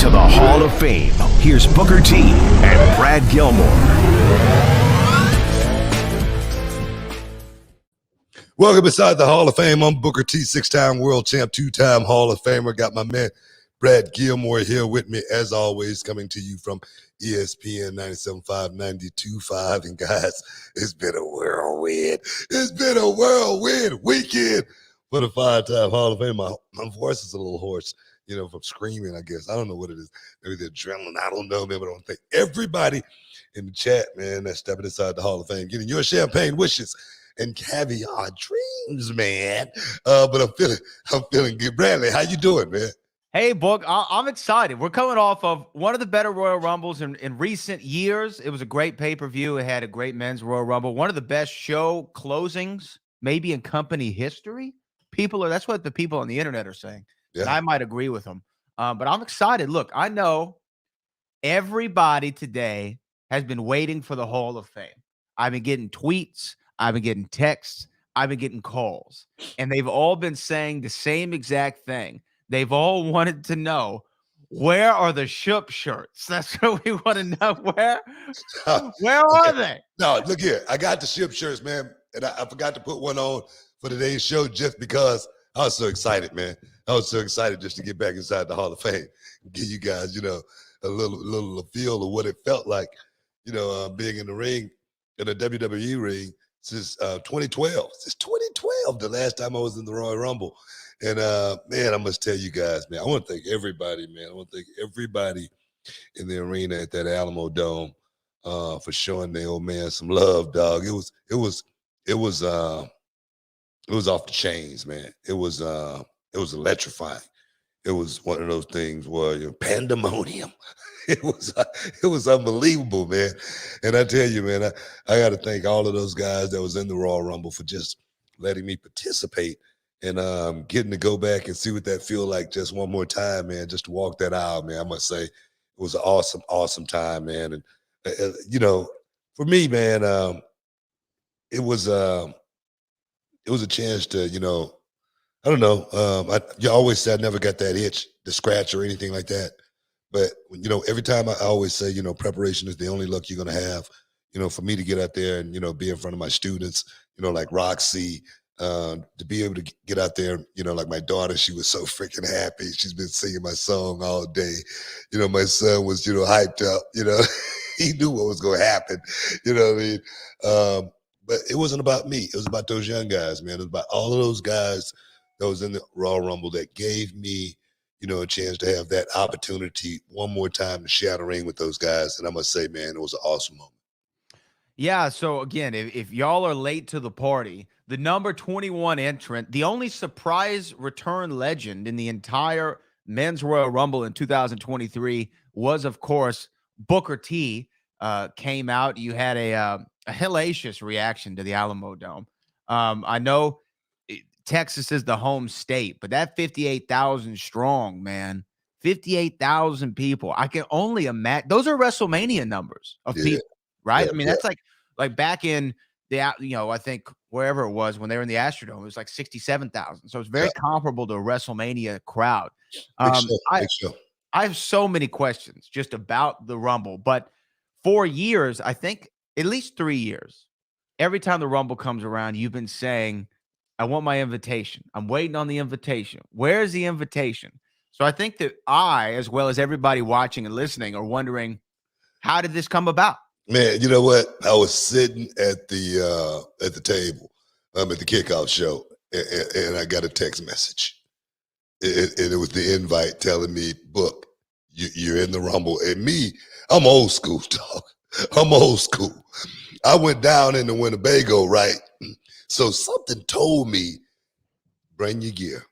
to the Hall of Fame. Here's Booker T and Brad Gilmore. Welcome inside the Hall of Fame. I'm Booker T, 6-time world champ, 2-time Hall of Famer. Got my man Brad Gilmore here with me, as always, coming to you from ESPN 97.5, 92.5. And guys, it's been a whirlwind. It's been a whirlwind weekend for the 5-time Hall of Fame. My voice is a little hoarse, from screaming, I guess. I don't know what it is. Maybe the adrenaline. I don't know, man, but I don't think everybody in the chat, man, that's stepping inside the Hall of Fame, getting your champagne wishes and caviar dreams, man. But I'm feeling good. Bradley, how you doing, man? Hey, Book, I'm excited. We're coming off of one of the better Royal Rumbles in recent years. It was a great pay-per-view. It had a great men's Royal Rumble. One of the best show closings, maybe in company history. That's what the people on the internet are saying. Yeah. And I might agree with them. But I'm excited. Look, I know everybody today has been waiting for the Hall of Fame. I've been getting tweets. I've been getting texts. I've been getting calls. And they've all been saying the same exact thing. They've all wanted to know, where are the Shoop shirts? That's what we want to know. Where are they? No, look here. I got the Shoop shirts, man. And I forgot to put one on for today's show just because I was so excited, man. I was so excited just to get back inside the Hall of Fame and give you guys, a little feel of what it felt like, being in the ring, in the WWE ring since 2012. Since 2012, the last time I was in the Royal Rumble. And, man, I must tell you guys, man, I want to thank everybody, man. I want to thank everybody in the arena at that Alamo Dome for showing the old man some love, dog. It was off the chains, man. It was electrifying. It was one of those things where pandemonium. It was unbelievable, man. And I tell you, man, I got to thank all of those guys that was in the Royal Rumble for just letting me participate and getting to go back and see what that feel like just one more time, man. Just to walk that aisle, man. I must say, it was an awesome, awesome time, man. And for me, man, it was a chance to, I don't know. You always say I never got that itch to scratch or anything like that. But, every time I always say, preparation is the only luck you're going to have, for me to get out there and, be in front of my students, like Roxy, to be able to get out there, like my daughter, she was so freaking happy. She's been singing my song all day. My son was, hyped up, he knew what was going to happen. You know what I mean? But it wasn't about me. It was about those young guys, man. It was about all of those guys that was in the Royal Rumble that gave me, a chance to have that opportunity one more time to share the ring with those guys. And I must say, man, it was an awesome moment. Yeah, so again, if y'all are late to the party, the number 21 entrant, the only surprise return legend in the entire men's Royal Rumble in 2023 was, of course, Booker T. Came out. You had a hellacious reaction to the Alamo Dome. I know Texas is the home state, but that 58,000 strong, man, 58,000 people. I can only imagine. Those are WrestleMania numbers of people, right? I mean, that's like back in the, I think wherever it was when they were in the Astrodome, it was like 67,000. So it's very comparable to a WrestleMania crowd. I have so many questions just about the Rumble, but for years, I think at least 3 years, every time the Rumble comes around, you've been saying, I want my invitation. I'm waiting on the invitation. Where's the invitation? So I think that I, as well as everybody watching and listening, are wondering, how did this come about? Man, you know what? I was sitting at the table at the kickoff show, and I got a text message. And it was the invite telling me, Book, you're in the Rumble. And me, I'm old school, dog. I'm old school. I went down in the Winnebago, right? So something told me, bring your gear,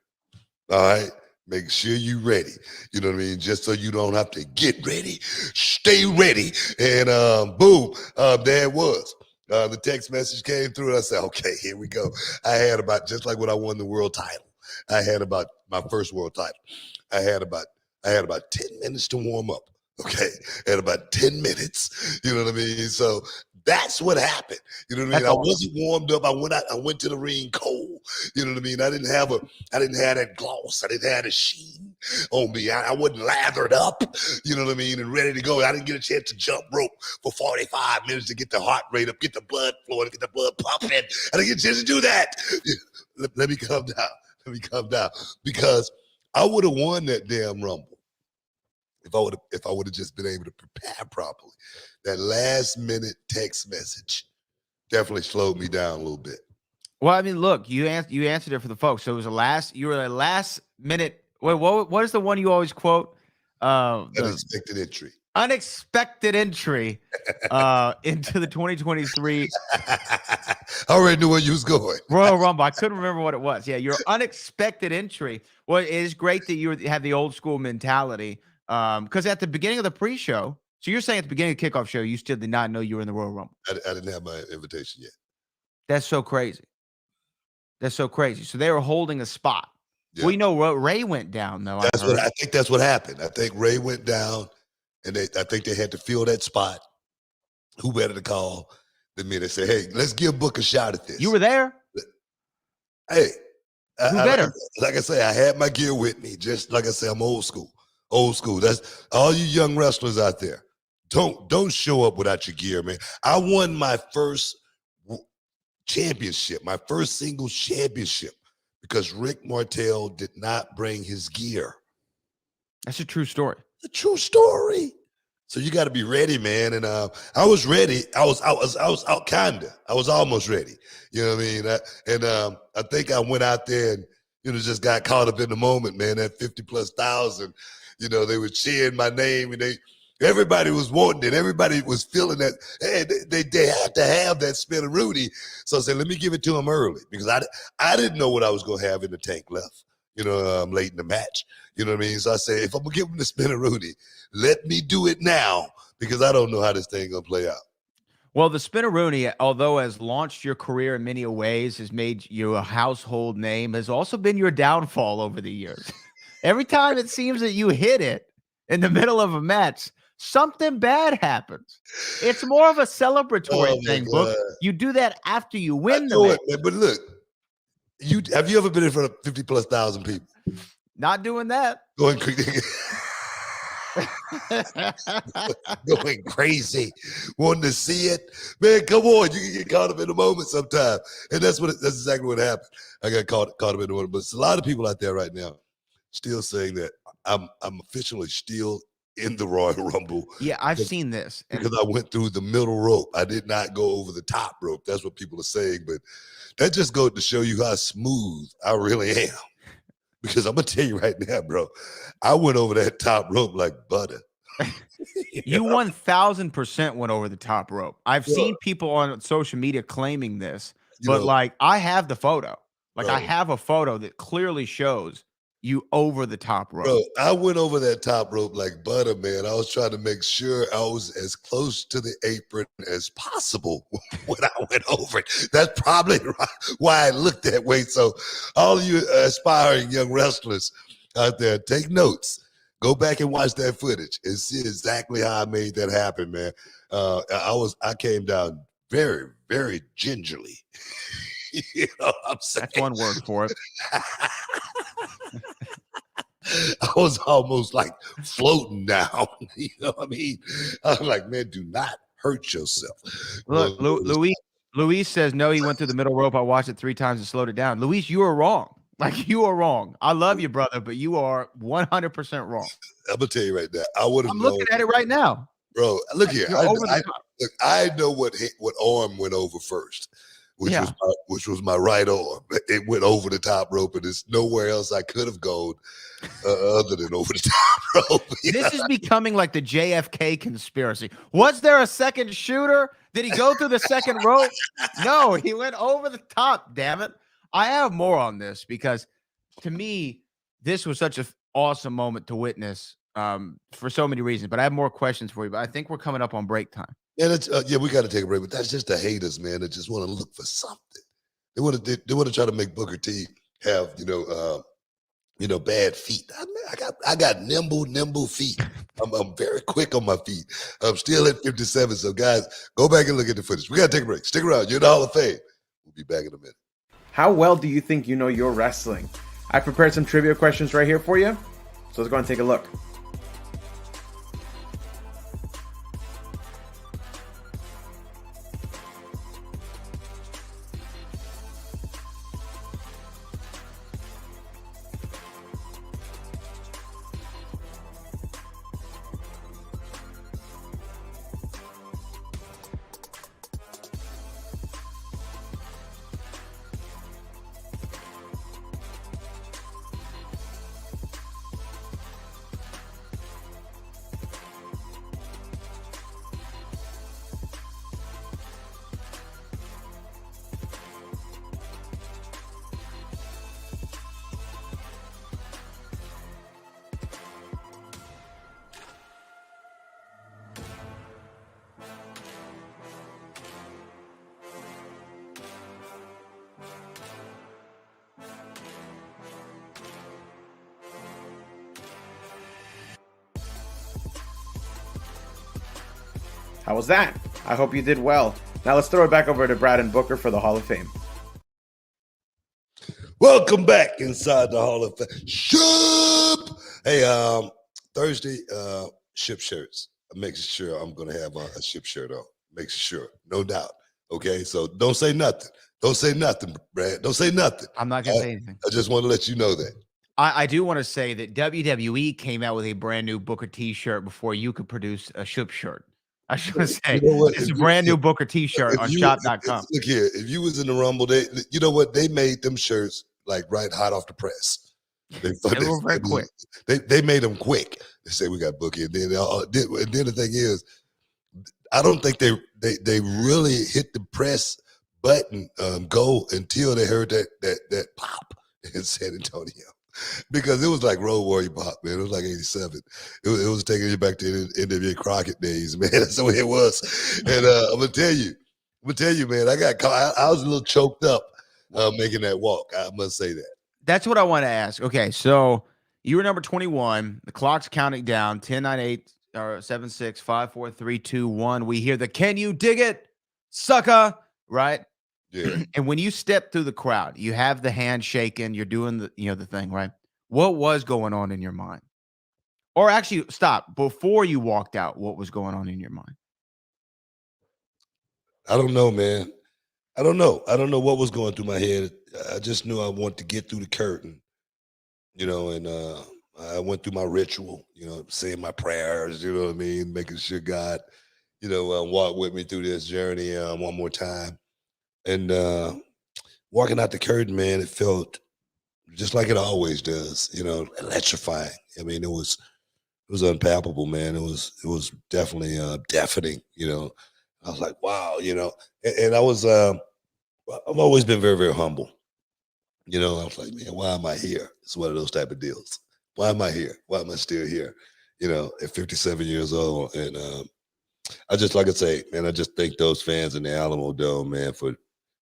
all right? Make sure you're ready. You know what I mean? Just so you don't have to get ready. Stay ready. And boom, there it was. The text message came through, and I said, okay, here we go. I had about, just like when I won the world title, I had about my first world title. I had about 10 minutes to warm up. Okay, at about 10 minutes, you know what I mean? So That's what happened. You know what I mean? That's I awesome. wasn't warmed up. I went to the ring cold. You know what I mean? I didn't have that gloss. I didn't have a sheen on me. I wasn't lathered up. You know what I mean? And ready to go. I didn't get a chance to jump rope for 45 minutes to get the heart rate up, get the blood flowing, get the blood pumping. I didn't get a chance to do that. Let me calm down. Let me calm down. Because I would have won that damn Rumble if I would have just been able to prepare properly. That last minute text message definitely slowed me down a little bit. Well, I mean, look, you answered it for the folks. So it was you were a last minute. Wait, what is the one you always quote? Unexpected entry. Unexpected entry into the 2023 I already knew where you was going. Royal Rumble. I couldn't remember what it was. Yeah, your unexpected entry. Well, it is great that you have the old school mentality. Because at the beginning of the pre-show, so you're saying at the beginning of the kickoff show, you still did not know you were in the Royal Rumble. I didn't have my invitation yet. That's so crazy. That's so crazy. So they were holding a spot. Yeah. Well, you know, Ray went down though. I think that's what happened. I think Ray went down, and I think they had to fill that spot. Who better to call than me? They say, "Hey, let's give Book a shot at this." You were there. Hey, Who better? Like I say, I had my gear with me. Just like I say, I'm old school. Old school. That's all you young wrestlers out there. Don't show up without your gear, man. I won my first championship, my first singles championship, because Rick Martel did not bring his gear. That's a true story. A true story. So you got to be ready, man. And I was ready. I was out kinda. I was almost ready. You know what I mean? I think I went out there and just got caught up in the moment, man. That 50,000+, they were cheering my name, and everybody was wanting it. Everybody was feeling that. Hey, they had to have that Spinaroonie. So I said, let me give it to them early, because I didn't know what I was going to have in the tank left, late in the match. You know what I mean? So I said, if I'm going to give them the Spinaroonie, let me do it now, because I don't know how this thing going to play out. Well, the Spinaroonie, although has launched your career in many ways, has made you a household name, has also been your downfall over the years. Every time it seems that you hit it in the middle of a match, something bad happens. It's more of a celebratory thing, Book. You do that after you win the match. Man, but look, have you ever been in front of 50,000+ people? Not doing that. Going crazy, wanting to see it, man. Come on, you can get caught up in the moment sometime, and that's exactly what happened. I got caught up in the moment. But there's a lot of people out there right now still saying that I'm officially still in the Royal Rumble. Yeah, I've seen this because I went through the middle rope. I did not go over the top rope. That's what people are saying, but that just goes to show you how smooth I really am. Because I'm gonna tell you right now, bro, I went over that top rope like butter. You 1000% went over the top rope. I've seen people on social media claiming this, but like I have the photo. Like I have a photo that clearly shows you over the top rope. Bro, I went over that top rope like butter, man. I was trying to make sure I was as close to the apron as possible when I went over it. That's probably why I looked that way. So all of you aspiring young wrestlers out there, take notes. Go back and watch that footage and see exactly how I made that happen, man. I came down very, very gingerly. You know what I'm saying? That's one word for it. I was almost like floating down. You know what I mean? I was like, man, do not hurt yourself. Look, Luis says, no, he went through the middle rope. I watched it 3 times and slowed it down. Luis, you are wrong. Like, you are wrong. I love you, brother, but you are 100% wrong. I'm going to tell you right now. I would have I'm looking at it right now. Bro, look here. I know what arm went over first, which was my right arm. It went over the top rope, and there's nowhere else I could have gone other than over the top rope. This is becoming like the JFK conspiracy. Was there a second shooter? Did he go through the second rope? No, he went over the top, damn it. I have more on this because to me, this was such an awesome moment to witness for so many reasons. But I have more questions for you. But I think we're coming up on break time. Yeah, we got to take a break. But that's just the haters, man, that just want to look for something. They want to try to make Booker T have, bad feet. I got nimble feet. I'm very quick on my feet. I'm still at 57. So guys, go back and look at the footage. We gotta take a break. Stick around. You're in the Hall of Fame. We'll be back in a minute. How well do you think you know your wrestling? I prepared some trivia questions right here for you. So let's go and take a look. How was that? I hope you did well. Now let's throw it back over to Brad and Booker for the Hall of Fame. Welcome back inside the Hall of Fame. Ship! Hey, Thursday, ship shirts. I'm making sure I'm going to have a ship shirt on. Make sure, no doubt. Okay, so don't say nothing. Don't say nothing, Brad. Don't say nothing. I'm not going to say anything. I just want to let you know that. I do want to say that WWE came out with a brand new Booker T-shirt before you could produce a ship shirt. I should say, it's a brand new Booker T-shirt on shop.com. Look here, if you was in the Rumble, you know what? They made them shirts like right hot off the press. They were very quick. They made them quick. They say we got Booker, and then the thing is, I don't think they really hit the press button go until they heard that pop in San Antonio. Because it was like Road Warrior pop, man. It was like 87. It was taking you back to the NWA Crockett days, man. That's the way it was. And I'm gonna tell you, man, I was a little choked up making that walk. I must say that. That's what I want to ask. Okay, so you were number 21. The clock's counting down. 10, 9, 8, or 7, 6, 5, 4, 3, 2, 1. We hear the "Can you dig it, sucker?" Right? Yeah. And when you step through the crowd, you have the hand shaking, you're doing the thing, right? What was going on in your mind? Or actually, stop. Before you walked out, what was going on in your mind? I don't know, man. I don't know what was going through my head. I just knew I wanted to get through the curtain, and I went through my ritual, saying my prayers, you know what I mean? Making sure God, walk with me through this journey one more time. And walking out the curtain, man, it felt just like it always does, electrifying. I mean, it was unpackable, man. It was definitely deafening, I was like, wow, and I was, I've always been very, very humble. I was like, man, why am I here? It's one of those type of deals. Why am I here? Why am I still here? At 57 years old. And I just, like I say, man, I just thank those fans in the Alamo Dome, man, for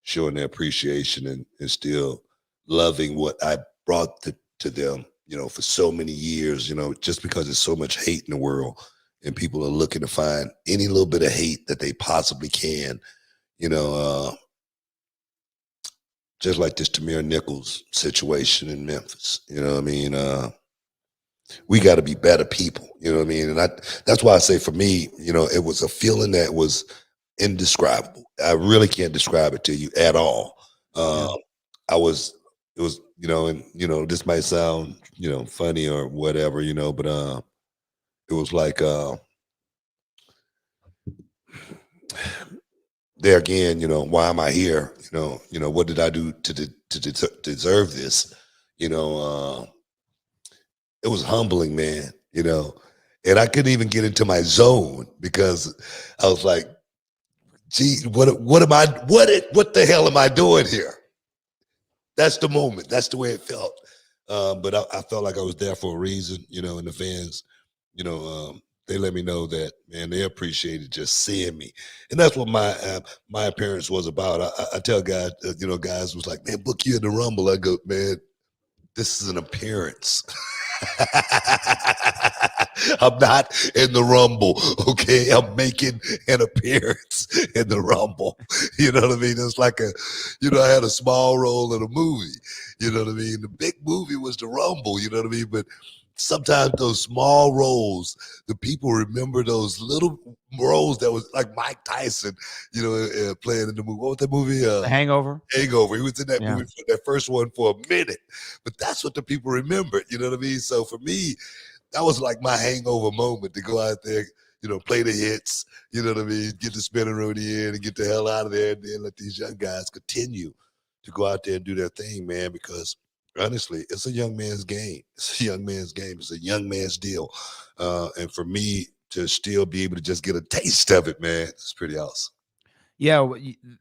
showing their appreciation and still loving what I brought to them, for so many years, just because there's so much hate in the world and people are looking to find any little bit of hate that they possibly can, just like this Tamir Nichols situation in Memphis, we got to be better people, and that's why I say for me, it was a feeling that was indescribable. I really can't describe it to you at all. It was, and this might sound, funny or whatever, but it was like there again, why am I here? What did I do to deserve this? It was humbling, man, and I couldn't even get into my zone because I was like, gee, what the hell am I doing here? That's the moment. That's the way it felt. But I felt like I was there for a reason, and the fans, they let me know that, man, they appreciated just seeing me. And that's what my appearance was about. I tell guys, guys was like, man, book you in the Rumble. I go, man, This is an appearance. I'm not in the Rumble, okay? I'm making an appearance in the Rumble. You know what I mean? It's like I had a small role in a movie. You know what I mean? The big movie was the Rumble, you know what I mean? But sometimes those small roles, the people remember those little roles that was like Mike Tyson, playing in the movie. What was that movie? The Hangover. Hangover. He was in that Yeah. movie, that first one, for a minute. But that's what the people remembered, you know what I mean? So for me, that was like my hangover moment, to go out there, play the hits, you know what I mean, get the spinning rooney in and get the hell out of there, and then let these young guys continue to go out there and do their thing, man, because honestly, it's a young man's game. It's a young man's game. It's a young man's deal. And for me to still be able to just get a taste of it, man, it's pretty awesome. Yeah,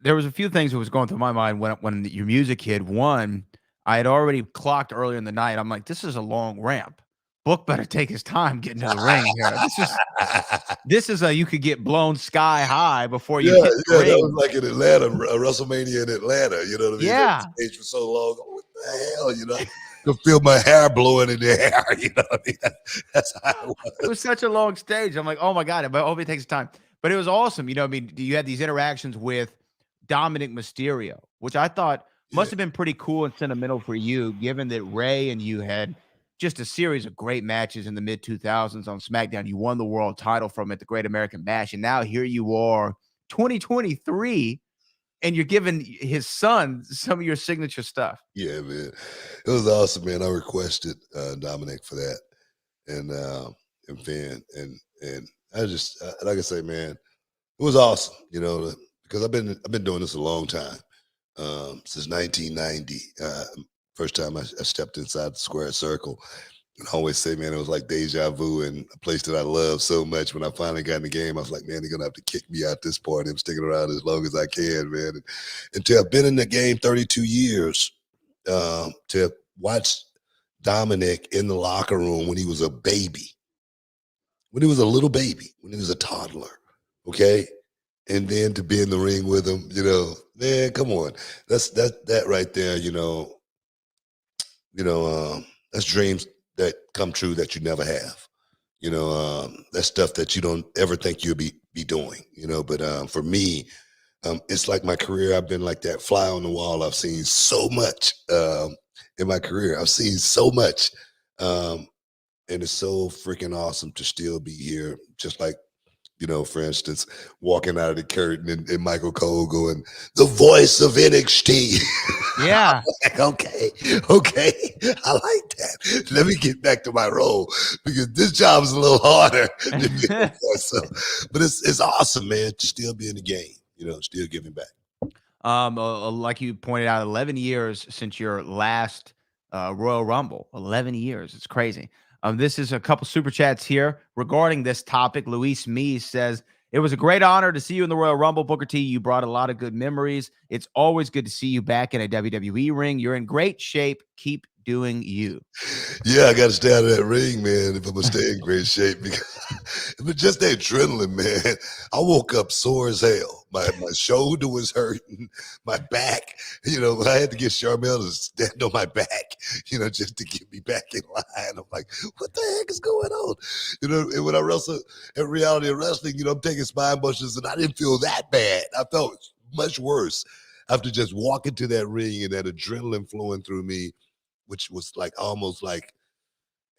there was a few things that was going through my mind when your music hit. One, I had already clocked earlier in the night. I'm like, this is a long ramp. Book better take his time getting to the ring here. This is you could get blown sky high before you hit the ring. That was like in Atlanta, WrestleMania in Atlanta. You know what I mean? Yeah. Stage for so long. What the hell? I could feel my hair blowing in the air. You know what I mean? That's how it was. It was such a long stage. I'm like, oh my God, but I hope it takes time. But it was awesome. I mean, you had these interactions with Dominic Mysterio, which I thought must have been pretty cool and sentimental for you, given that Ray and you had just a series of great matches in the mid-2000s on SmackDown. You won the world title from it, the Great American Bash, and now here you are, 2023, and you're giving his son some of your signature stuff. Yeah, man. It was awesome, man. I requested Dominic for that, and Finn, and I just like I say, man, it was awesome, because I've been doing this a long time, since 1990. First time I stepped inside the square circle. And I always say, man, it was like deja vu, and a place that I love so much. When I finally got in the game, I was like, man, they're going to have to kick me out this part. I'm sticking around as long as I can, man. And to have been in the game 32 years, to watch Dominic in the locker room when he was a baby, when he was a little baby, when he was a toddler, okay? And then to be in the ring with him, man, come on. That right there, that's dreams that come true that you never have. That's stuff that you don't ever think you'll be doing, But for me, it's like my career. I've been like that fly on the wall. I've seen so much in my career. I've seen so much. And it's so freaking awesome to still be here, just like, for instance, walking out of the curtain and Michael Cole going, the voice of NXT. Yeah. Like, okay, I like that. Let me get back to my role, because this job is a little harder. But it's awesome, man, to still be in the game, still giving back. Like you pointed out, 11 years since your last Royal Rumble. 11 years. It's crazy. This is a couple super chats here regarding this topic. Luis Mies says, it was a great honor to see you in the Royal Rumble, Booker T. You brought a lot of good memories. It's always good to see you back in a WWE ring. You're in great shape. Keep doing you. Yeah, I got to stay out of that ring, man, if I'm going to stay in great shape. Because it was just the adrenaline, man. I woke up sore as hell. My shoulder was hurting, my back. I had to get Charmel to stand on my back, just to get me back in line. I'm like, what the heck is going on? And when I wrestle at Reality of Wrestling, I'm taking spine busters, and I didn't feel that bad. I felt much worse after just walking to that ring and that adrenaline flowing through me, which was like almost like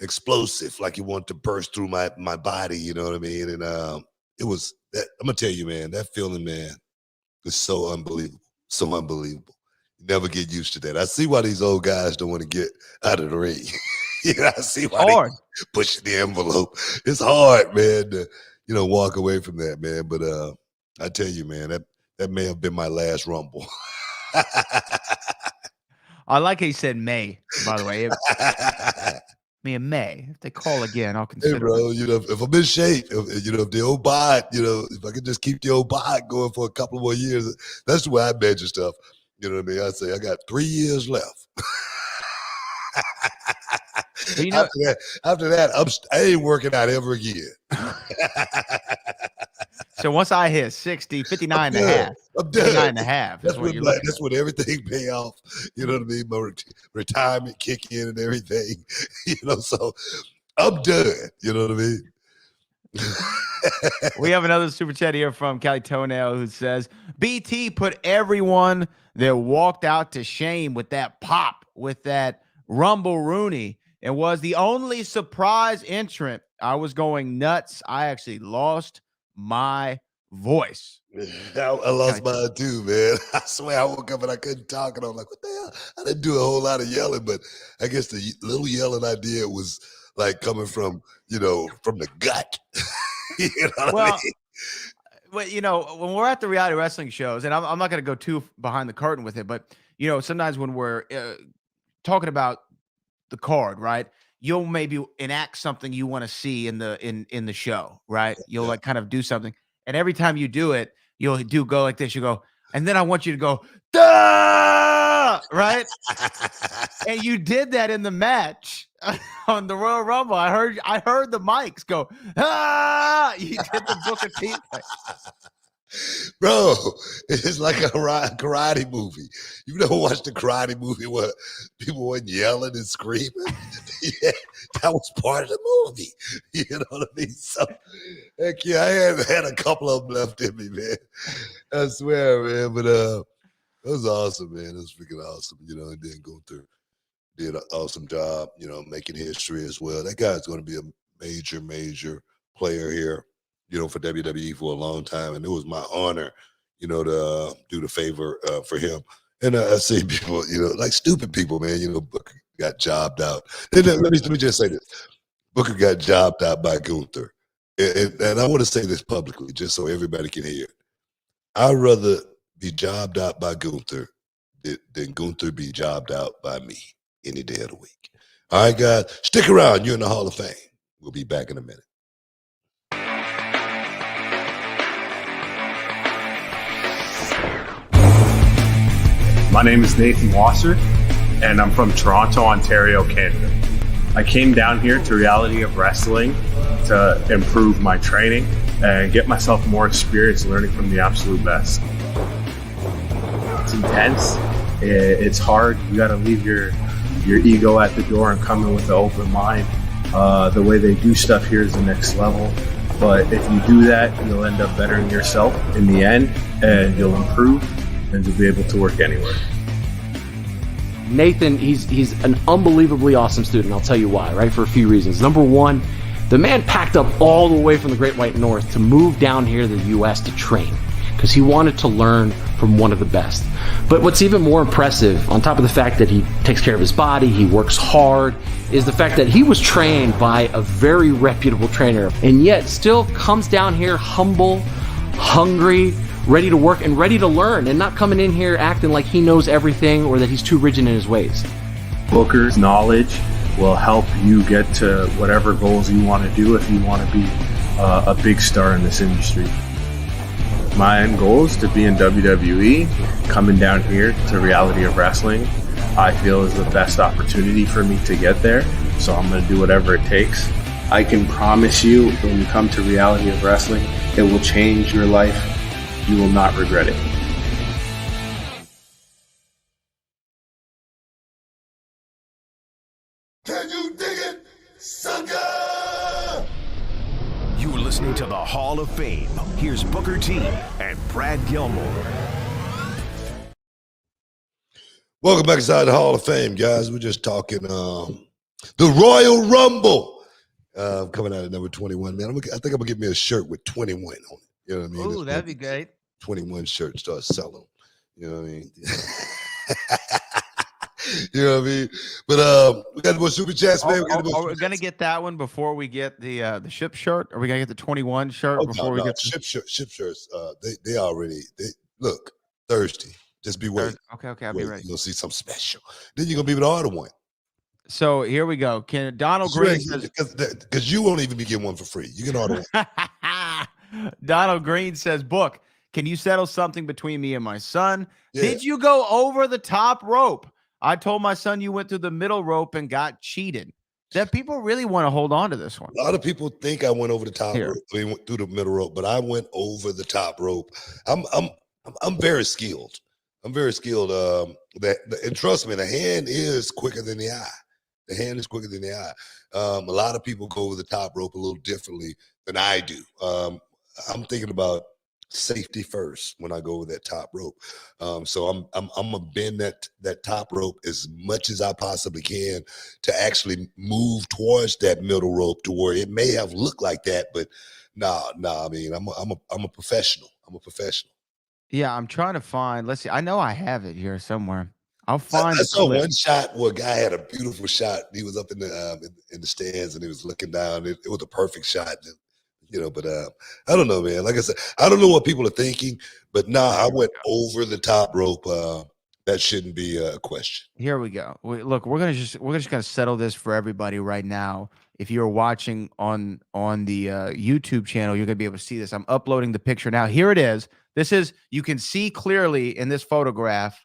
explosive, like you want to burst through my body, you know what I mean? And it was that, I'm gonna tell you, man, that feeling, man, is so unbelievable. So unbelievable. You never get used to that. I see why these old guys don't want to get out of the ring. I see why they pushing the envelope. It's hard, man, to walk away from that, man. But I tell you, man, that may have been my last Rumble. I like how he said May, by the way. May. If they call again, I'll consider. Hey, bro, if I'm in shape, if the old bod, if I could just keep the old bod going for a couple more years, that's the way I measure stuff. You know what I mean? I say I got 3 years left. After that, I ain't working out ever again. So once I hit 60, 59 and a half. I'm done. 9.5 is what you're looking That's when everything pay off. You know what I mean? My retirement kick in and everything. So I'm done. You know what I mean? We have another super chat here from Cali Toenail who says, BT put everyone that walked out to shame with that pop, with that Rumble Rooney, and was the only surprise entrant. I was going nuts. I actually lost my voice. I lost mine too, man. I swear I woke up and I couldn't talk, and I'm like, what the hell? I didn't do a whole lot of yelling, but I guess the little yelling I did was like coming from, from the gut. You know what I mean? But when we're at the reality wrestling shows, and I'm not going to go too behind the curtain with it, but sometimes when we're talking about the card, right? You'll maybe enact something you want to see in the show, right? You'll like kind of do something, and every time you do it, you'll go like this. You go, and then I want you to go, duh! Right? And you did that in the match on the Royal Rumble. I heard the mics go, ah! You did the Booker T thing. Bro, it's like a karate movie. You never watched the karate movie where people were yelling and screaming? Yeah, that was part of the movie. You know what I mean? So, heck yeah, I had a couple of them left in me, man. I swear, man. But it was awesome, man. It was freaking awesome, and then Gunther did an awesome job, making history as well. That guy's going to be a major, major player here, for WWE for a long time. And it was my honor, to do the favor for him. And I see people, like stupid people, man, Booker got jobbed out. And let me just say this. Booker got jobbed out by Gunther. And I want to say this publicly, just so everybody can hear it. I'd rather be jobbed out by Gunther than Gunther be jobbed out by me any day of the week. All right, guys, stick around. You're in the Hall of Fame. We'll be back in a minute. My name is Nathan Wasser, and I'm from Toronto, Ontario, Canada. I came down here to Reality of Wrestling to improve my training and get myself more experience learning from the absolute best. It's intense. It's hard. You got to leave your ego at the door and come in with an open mind. The way they do stuff here is the next level. But if you do that, you'll end up bettering yourself in the end, and you'll improve, and you'll be able to work anywhere. Nathan, he's an unbelievably awesome student. I'll tell you why, right? For a few reasons. Number one, the man packed up all the way from the Great White North to move down here to the U.S. to train because he wanted to learn from one of the best. But what's even more impressive, on top of the fact that he takes care of his body, he works hard, is the fact that he was trained by a very reputable trainer and yet still comes down here humble, hungry, ready to work and ready to learn, and not coming in here acting like he knows everything or that he's too rigid in his ways. Booker's knowledge will help you get to whatever goals you want to do if you want to be a big star in this industry. My end goal is to be in WWE. Coming down here to Reality of Wrestling, I feel is the best opportunity for me to get there, so I'm going to do whatever it takes. I can promise you, when you come to Reality of Wrestling, it will change your life. You will not regret it. Can you dig it, sucker? You are listening to the Hall of Fame. Here's Booker T and Brad Gilmore. Welcome back inside the Hall of Fame, guys. We're just talking the Royal Rumble. Coming out at number 21, man. I think I'm going to get me a shirt with 21 on it. You know what I mean? Ooh, that'd be great. 21 shirts, start selling. You know what I mean? You know what I mean? But we got more super chats, man. Are we gonna get that one before we get the ship shirt? Are we gonna get the 21 shirt before we get ship shirts? They already look thirsty. Just be waiting. Okay, I'll be ready. You'll see something special. Then you're gonna be able to order one. So here we go. Can Donald Green says, because you won't even be getting one for free. You can order one. Donald Green says, Book, can you settle something between me and my son? Yeah. Did you go over the top rope? I told my son you went through the middle rope and got cheated. That people really want to hold on to this one. A lot of people think I went over the top rope. I mean, went through the middle rope, but I went over the top rope. I'm I'm very skilled. I'm very skilled. And trust me, the hand is quicker than the eye. The hand is quicker than the eye. A lot of people go over the top rope a little differently than I do. I'm thinking about safety first when I go over that top rope. So I'm gonna bend that top rope as much as I possibly can to actually move towards that middle rope to where it may have looked like that, but nah. I mean, I'm a professional. I'm a professional. Yeah, I'm trying to find. Let's see. I know I have it here somewhere. I'll I, find I the saw clip. one shot where a guy had a beautiful shot. He was up in the stands and he was looking down. It was a perfect shot, but I don't know, man. Like I said, I don't know what people are thinking, but nah, I went over the top rope. That shouldn't be a question. Here we go. Look, we're just gonna settle this for everybody right now. If you're watching on the YouTube channel, you're gonna be able to see this. I'm uploading the picture now. Here it is. You can see clearly in this photograph.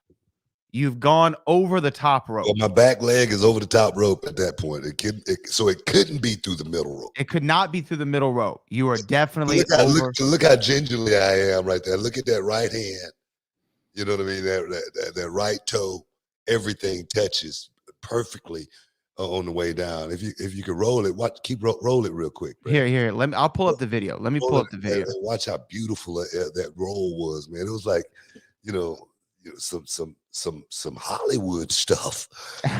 You've gone over the top rope. Well, my back leg is over the top rope at that point. So it couldn't be through the middle rope. It could not be through the middle rope. You are definitely look how gingerly I am right there. Look at that right hand. You know what I mean? That right toe, everything touches perfectly on the way down. If you could roll it, roll it real quick. Brad. Here. I'll pull up the video. Let me pull up the video. And watch how beautiful that roll was, man. It was like, some Hollywood stuff.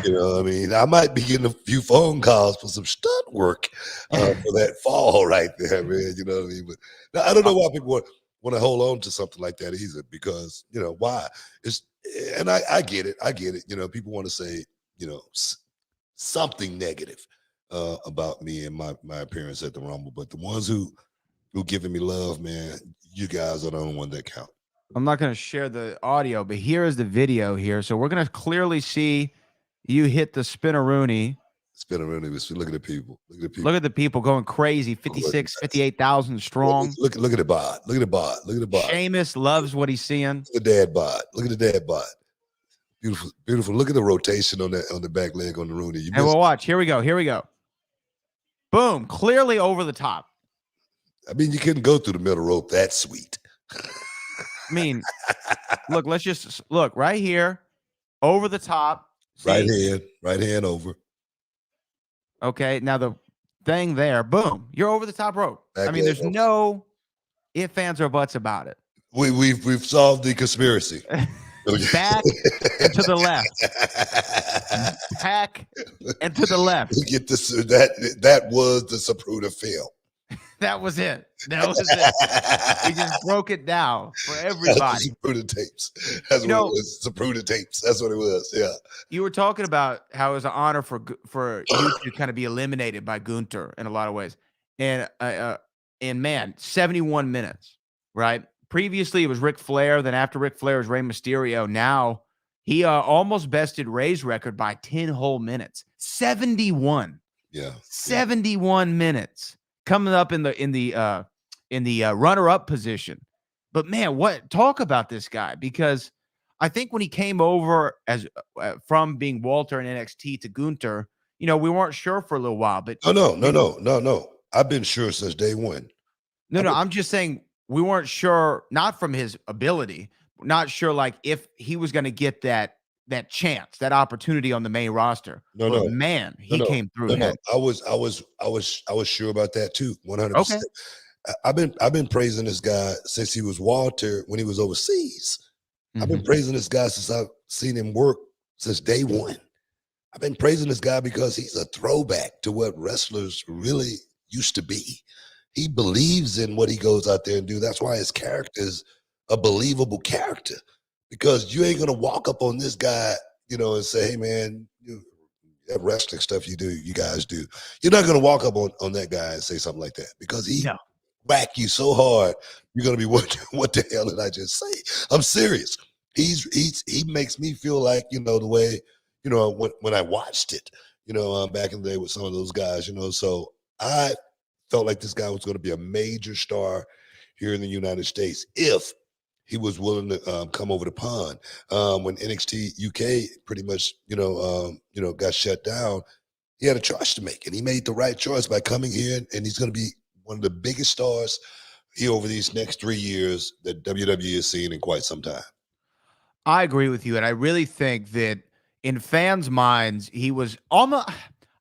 You know what I mean? I might be getting a few phone calls for some stunt work for that fall right there, man. You know what I mean? But now, I don't know why people want to hold on to something like that either, because why? And I get it. People want to say something negative about me and my appearance at the Rumble, but the ones who giving me love, man, you guys are the only one that count. I'm not going to share the audio, but here is the video here. So we're going to clearly see you hit the spinneroonie. Look at the people. Look at the people going crazy. 56, 58,000 strong. Look at the bod. Look at the bod. Look at the bod. Sheamus loves what he's seeing. Look at the dad bod. Look at the dad bod. Beautiful, beautiful. Look at the rotation on the back leg on the Rooney. And we'll watch. Here we go. Boom. Clearly over the top. I mean, you couldn't go through the middle rope that sweet. I mean, look, let's just look right here, over the top. See? Right hand over. Okay, now the thing there, boom, you're over the top rope. Back there's over. no ifs, ands, or buts about it. We've solved the conspiracy. Back and to the left. Back and to the left. Get this. That was the Zapruder film. That was it. We just broke it down for everybody. Zapruder tapes. That's what it was. Zapruder tapes. That's what it was. Yeah. You were talking about how it was an honor for you to kind of be eliminated by Gunther in a lot of ways, and man, 71 minutes, right? Previously, it was Ric Flair. Then after Ric Flair was Rey Mysterio. Now he almost bested Rey's record by 10 whole minutes. 71. Yeah. 71 minutes. Coming up in the runner-up position. But man, talk about this guy, because I think when he came over as from being Walter in NXT to Gunther, we weren't sure for a little while. But no. I've been sure since day one. No, I'm just saying we weren't sure, not from his ability, not sure like if he was going to get that chance, that opportunity on the main roster. Man, he came through. I was sure about that too. 100%. Okay. I've been praising this guy since he was Walter when he was overseas. Mm-hmm. I've been praising this guy since I've seen him work since day one. I've been praising this guy because he's a throwback to what wrestlers really used to be. He believes in what he goes out there and do. That's why his character is a believable character. Because you ain't gonna walk up on this guy, and say, "Hey, man, that wrestling stuff you guys do." You're not gonna walk up on that guy and say something like that, because he whack you so hard. You're gonna be wondering, what the hell did I just say? I'm serious. He makes me feel like the way when I watched it, back in the day with some of those guys, So I felt like this guy was going to be a major star here in the United States if he was willing to come over the pond. When NXT UK pretty much, got shut down, he had a choice to make, and he made the right choice by coming here, and he's going to be one of the biggest stars he over these next 3 years that WWE has seen in quite some time. I agree with you, and I really think that in fans' minds, he was almost.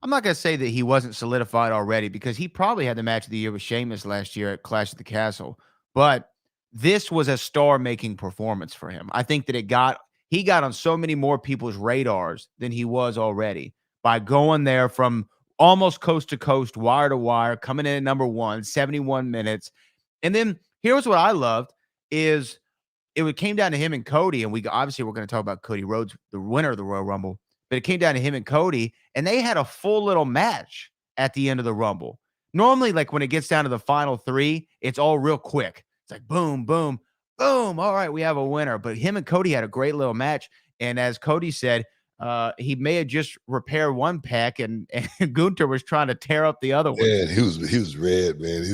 I'm not gonna say that he wasn't solidified already because he probably had the match of the year with Sheamus last year at Clash of the Castle, but this was a star-making performance for him. I think that he got on so many more people's radars than he was already by going there from almost coast to coast, wire to wire, coming in at number 1, 71 minutes, and then here's what I loved is came down to him and Cody, and we're going to talk about Cody Rhodes, the winner of the Royal Rumble, but it came down to him and Cody, and they had a full little match at the end of the Rumble. Normally, like when it gets down to the final 3, it's all real quick. It's like boom, boom, boom. All right, we have a winner. But him and Cody had a great little match, and as Cody said, he may have just repaired one pack, and Gunther was trying to tear up the other one. Yeah, he was red, man.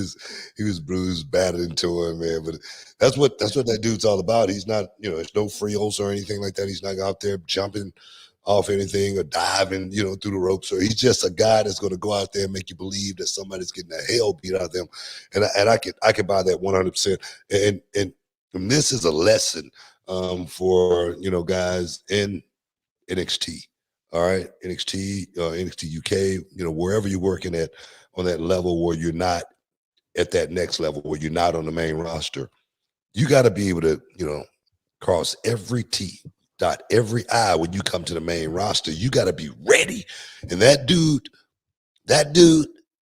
He was bruised, battered into him, man. But that's what that dude's all about. He's not, it's no frios or anything like that. He's not out there jumping off anything or diving, through the ropes. Or he's just a guy that's going to go out there and make you believe that somebody's getting the hell beat out of them. And I can buy that 100%. And this is a lesson for guys in NXT. All right, NXT, NXT UK, wherever you're working at on that level where you're not at that next level, where you're not on the main roster, you got to be able to, cross every T, dot every I when you come to the main roster. You got to be ready. And that dude,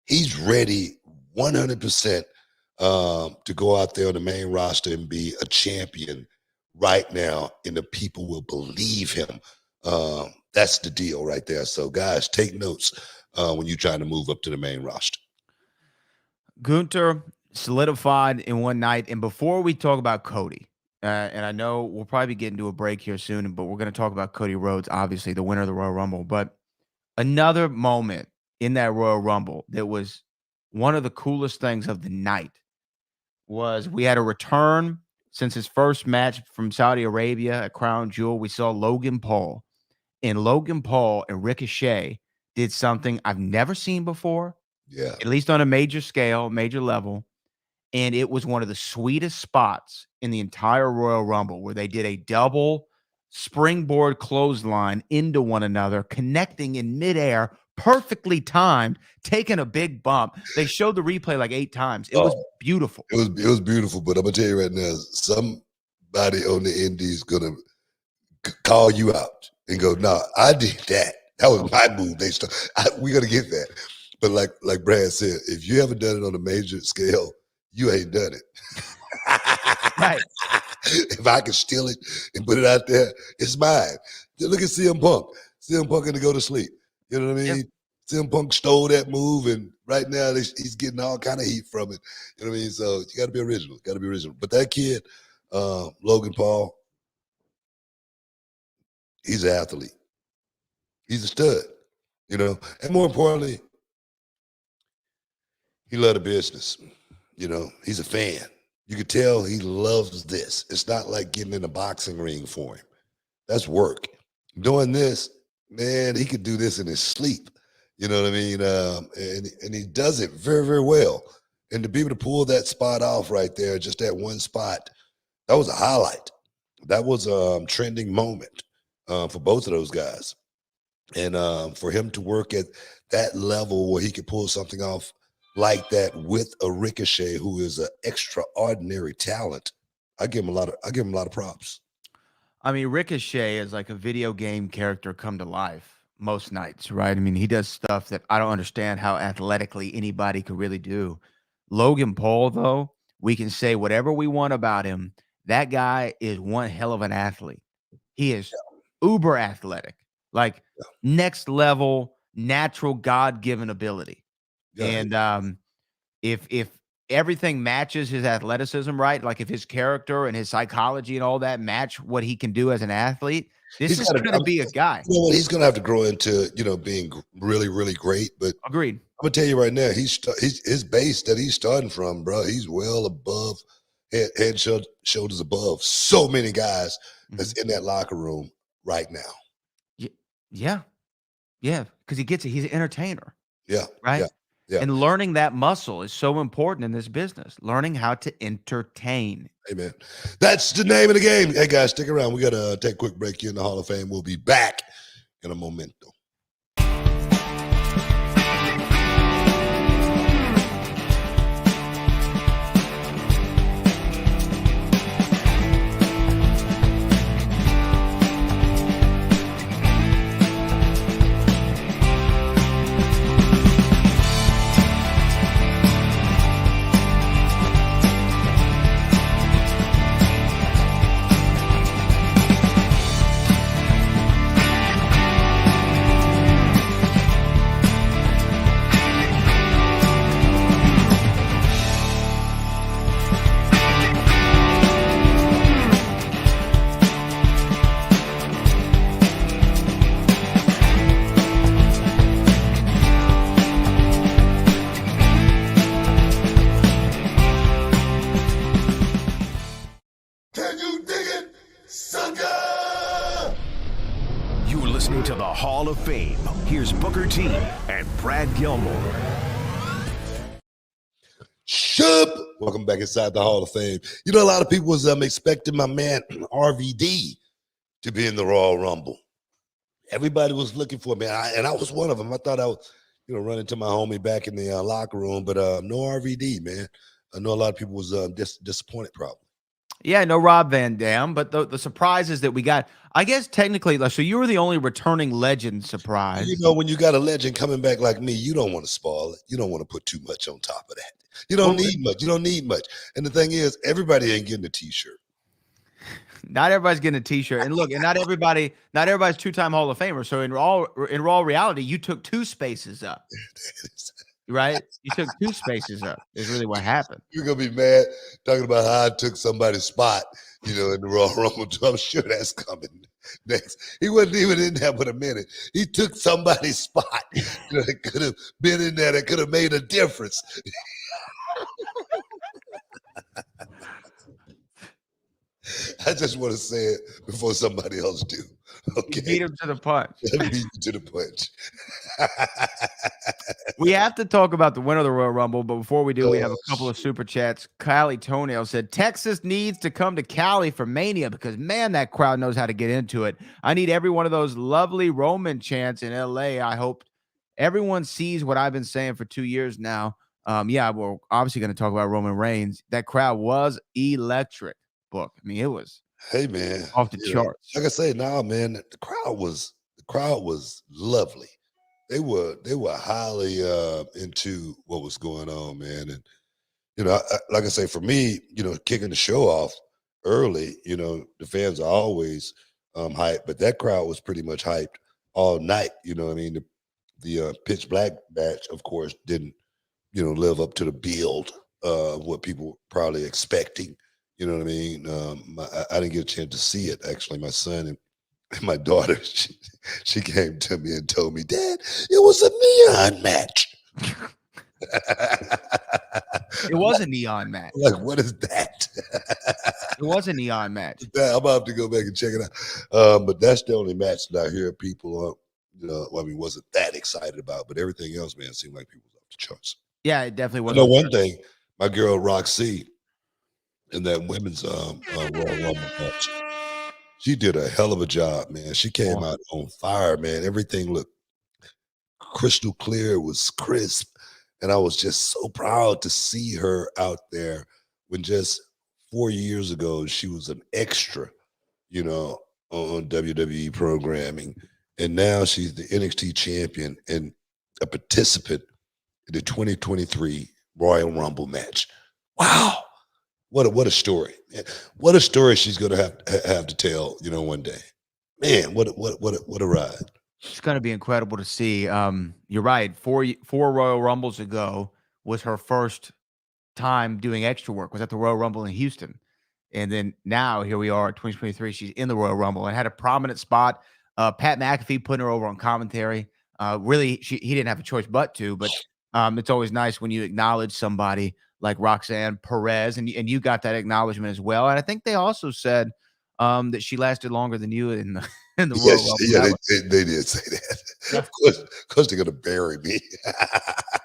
he's ready 100% to go out there on the main roster and be a champion right now, and the people will believe him. That's the deal right there. So, guys, take notes when you're trying to move up to the main roster. Gunther solidified in one night. And before we talk about Cody, and I know we'll probably get into a break here soon, but we're going to talk about Cody Rhodes, obviously the winner of the Royal Rumble. But another moment in that Royal Rumble that was one of the coolest things of the night was we had a return since his first match from Saudi Arabia at Crown Jewel. We saw Logan Paul. And Logan Paul and Ricochet did something I've never seen before. Yeah. At least on a major scale, major level. And it was one of the sweetest spots in the entire Royal Rumble where they did a double springboard clothesline into one another, connecting in midair, perfectly timed, taking a big bump. They showed the replay like 8 times. It was beautiful. It was beautiful, but I'm going to tell you right now, somebody on the indies going to call you out and go, no, I did that. That was my move. We're going to get that. But like Brad said, if you haven't done it on a major scale, you ain't done it. Right. If I can steal it and put it out there, it's mine. Look at CM Punk. CM Punk going to go to sleep. You know what I mean? Yep. CM Punk stole that move, and right now he's getting all kind of heat from it. You know what I mean? So you got to be original. Got to be original. But that kid, Logan Paul, he's an athlete. He's a stud, and more importantly, he loved the business. He's a fan. You could tell he loves this. It's not like getting in a boxing ring for him. That's work. Doing this, man, he could do this in his sleep. You know what I mean? And he does it very, very well. And to be able to pull that spot off right there, just that one spot, that was a highlight. That was a trending moment for both of those guys. And for him to work at that level where he could pull something off like that with a Ricochet, who is an extraordinary talent, I give him a lot of props. I mean, Ricochet is like a video game character come to life most nights, right? I mean, he does stuff that I don't understand how athletically anybody could really do. Logan Paul, though, we can say whatever we want about him. That guy is one hell of an athlete. He is uber athletic, like next level, natural God-given ability. Yeah. And if everything matches his athleticism, right? Like if his character and his psychology and all that match what he can do as an athlete, this is going to be a guy. He's going to have to grow into, being really, really great. But agreed. I'm going to tell you right now, his base that he's starting from, bro, he's well above, head shoulders above so many guys that's in that locker room right now. Yeah. Because he gets it. He's an entertainer. Yeah. Right. Yeah. Yeah. And learning that muscle is so important in this business. Learning how to entertain. Amen. That's the name of the game. Hey, guys, stick around. We got to take a quick break here in the Hall of Fame. We'll be back in a momento. Can you dig it, sucker? You're listening to the Hall of Fame. Here's Booker T and Brad Gilmore. Shup. Welcome back inside the Hall of Fame. You know, a lot of people was expecting my man RVD to be in the Royal Rumble. Everybody was looking for me, and I was one of them. I thought I was, run into my homie back in the locker room, but no RVD, man. I know a lot of people was disappointed, probably. Yeah, no Rob Van Dam, but the surprise is that we got, I guess technically, so you were the only returning legend surprise. You know, when you got a legend coming back like me, you don't want to spoil it. You don't want to put too much on top of that. You don't need much. You don't need much. And the thing is, everybody ain't getting a T-shirt. Not everybody's getting a T-shirt. And look, and not everybody's two-time Hall of Famer. So in raw reality, you took 2 spaces up. Right? You took 2 spaces up is really what happened. You're going to be mad talking about how I took somebody's spot, in the Royal Rumble. I'm sure that's coming next. He wasn't even in there but a minute. He took somebody's spot that could have been in there, that could have made a difference. I just want to say it before somebody else do. Okay. You beat him to the punch. Beat you to the punch. We have to talk about the winner of the Royal Rumble, but before we do, we have a couple of super chats. Kylie Toenail said, Texas needs to come to Cali for Mania because, man, that crowd knows how to get into it. I need every one of those lovely Roman chants in L.A. I hope everyone sees what I've been saying for 2 years now. Yeah, we're obviously going to talk about Roman Reigns. That crowd was electric, Book. I mean, it was off the charts. Like I say, man, the crowd was lovely. They were highly into what was going on, man. And like I say, for me, kicking the show off early, the fans are always hyped, but that crowd was pretty much hyped all night. You know what I mean? The pitch black match, of course, didn't live up to the build of what people were probably expecting. You know what I mean? I didn't get a chance to see it. Actually, my son and my daughter, she came to me and told me, Dad, it was a neon match. It was a neon match. Like, what is that? It was a neon match. I'm about to have to go back and check it out. But that's the only match that I hear people, wasn't that excited about. But everything else, man, seemed like people was off the charts. Yeah, it definitely was. I know one thing, my girl Roxy, in that women's Royal Rumble match, she did a hell of a job, man. She came out on fire, man. Everything looked crystal clear. It was crisp. And I was just so proud to see her out there when just 4 years ago, she was an extra, on WWE programming. And now she's the NXT champion and a participant in the 2023 Royal Rumble match. Wow. What a story. What a story she's going to have to tell, one day. Man, what a ride. It's going to be incredible to see. You're right. Four Royal Rumbles ago was her first time doing extra work. Was at the Royal Rumble in Houston. And then now here we are, 2023. She's in the Royal Rumble and had a prominent spot. Pat McAfee putting her over on commentary. Really, he didn't have a choice but to. But it's always nice when you acknowledge somebody like Roxanne Perez, and you got that acknowledgement as well. And I think they also said that she lasted longer than you in the Royal Rumble. Yeah, they did say that. Of course they're gonna bury me.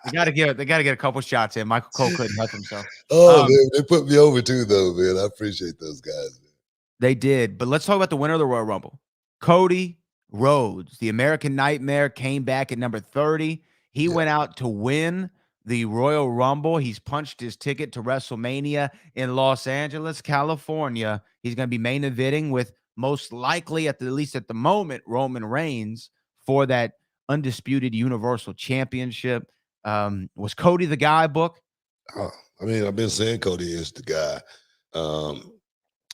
They gotta get a couple shots in. Michael Cole couldn't help himself. Oh Um, man, they put me over too, though, man. I appreciate those guys. Man. They did, but let's talk about the winner of the Royal Rumble. Cody Rhodes, the American Nightmare, came back at number 30. He Yeah. went out to win the Royal Rumble. He's punched his ticket to WrestleMania in Los Angeles, California. He's going to be main eventing with most likely, at least at the moment, Roman Reigns for that undisputed Universal Championship. Was Cody the guy, Book? Oh, I mean, I've been saying Cody is the guy.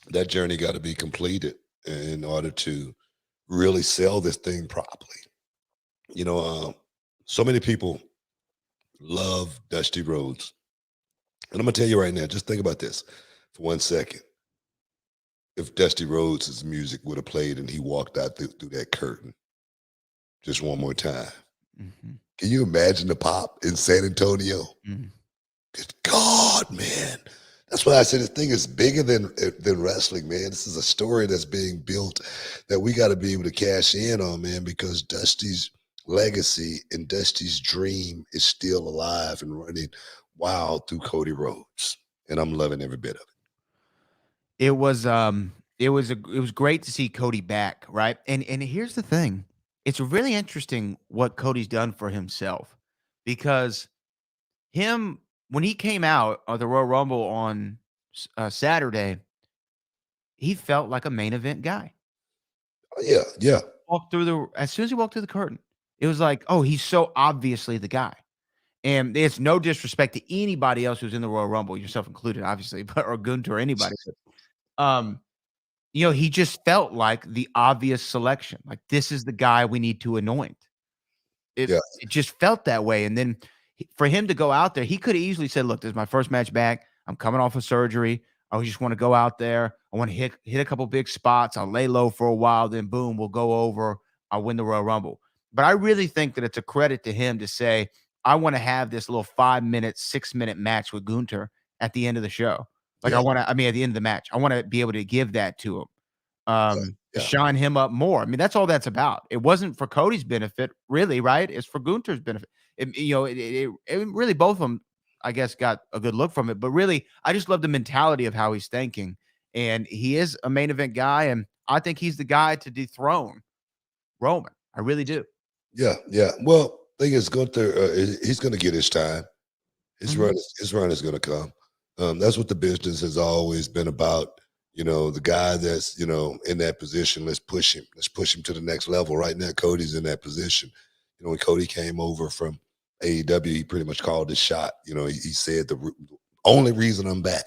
That journey got to be completed in order to really sell this thing properly. So many people love Dusty Rhodes. And I'm going to tell you right now, just think about this for 1 second. If Dusty Rhodes' music would have played and he walked out through that curtain just one more time, can you imagine the pop in San Antonio? Good God, man. That's why I said this thing is bigger than wrestling, man. This is a story that's being built that we got to be able to cash in on, man, because Dusty's legacy and Dusty's dream is still alive and running wild through Cody Rhodes. And I'm loving every bit of it. It was great to see Cody back, right? And here's the thing. It's really interesting what Cody's done for himself, because when he came out of the Royal Rumble on Saturday, he felt like a main event guy. Oh, yeah. As soon as he walked through the curtain, it was like, oh, he's so obviously the guy. And it's no disrespect to anybody else who's in the Royal Rumble, yourself included, obviously, or Gunther or anybody. He just felt like the obvious selection. Like, this is the guy we need to anoint. It just felt that way. And then for him to go out there, he could have easily said, look, this is my first match back. I'm coming off of surgery. I just want to go out there. I want to hit a couple big spots. I'll lay low for a while. Then boom, we'll go over. I'll win the Royal Rumble. But I really think that it's a credit to him to say, I want to have this little 5-minute, 6-minute match with Gunther at the end of the show. Like, at the end of the match, I want to be able to give that to him. Shine him up more. I mean, that's all that's about. It wasn't for Cody's benefit, really, right? It's for Gunther's benefit. It really, both of them, I guess, got a good look from it. But really, I just love the mentality of how he's thinking. And he is a main event guy, and I think he's the guy to dethrone Roman. I really do. Yeah. Well, thing is, Gunther, he's going to get his time. His run is going to come. That's what the business has always been about. The guy that's, in that position, let's push him. Let's push him to the next level. Right now, Cody's in that position. When Cody came over from AEW, he pretty much called his shot. He said the only reason I'm back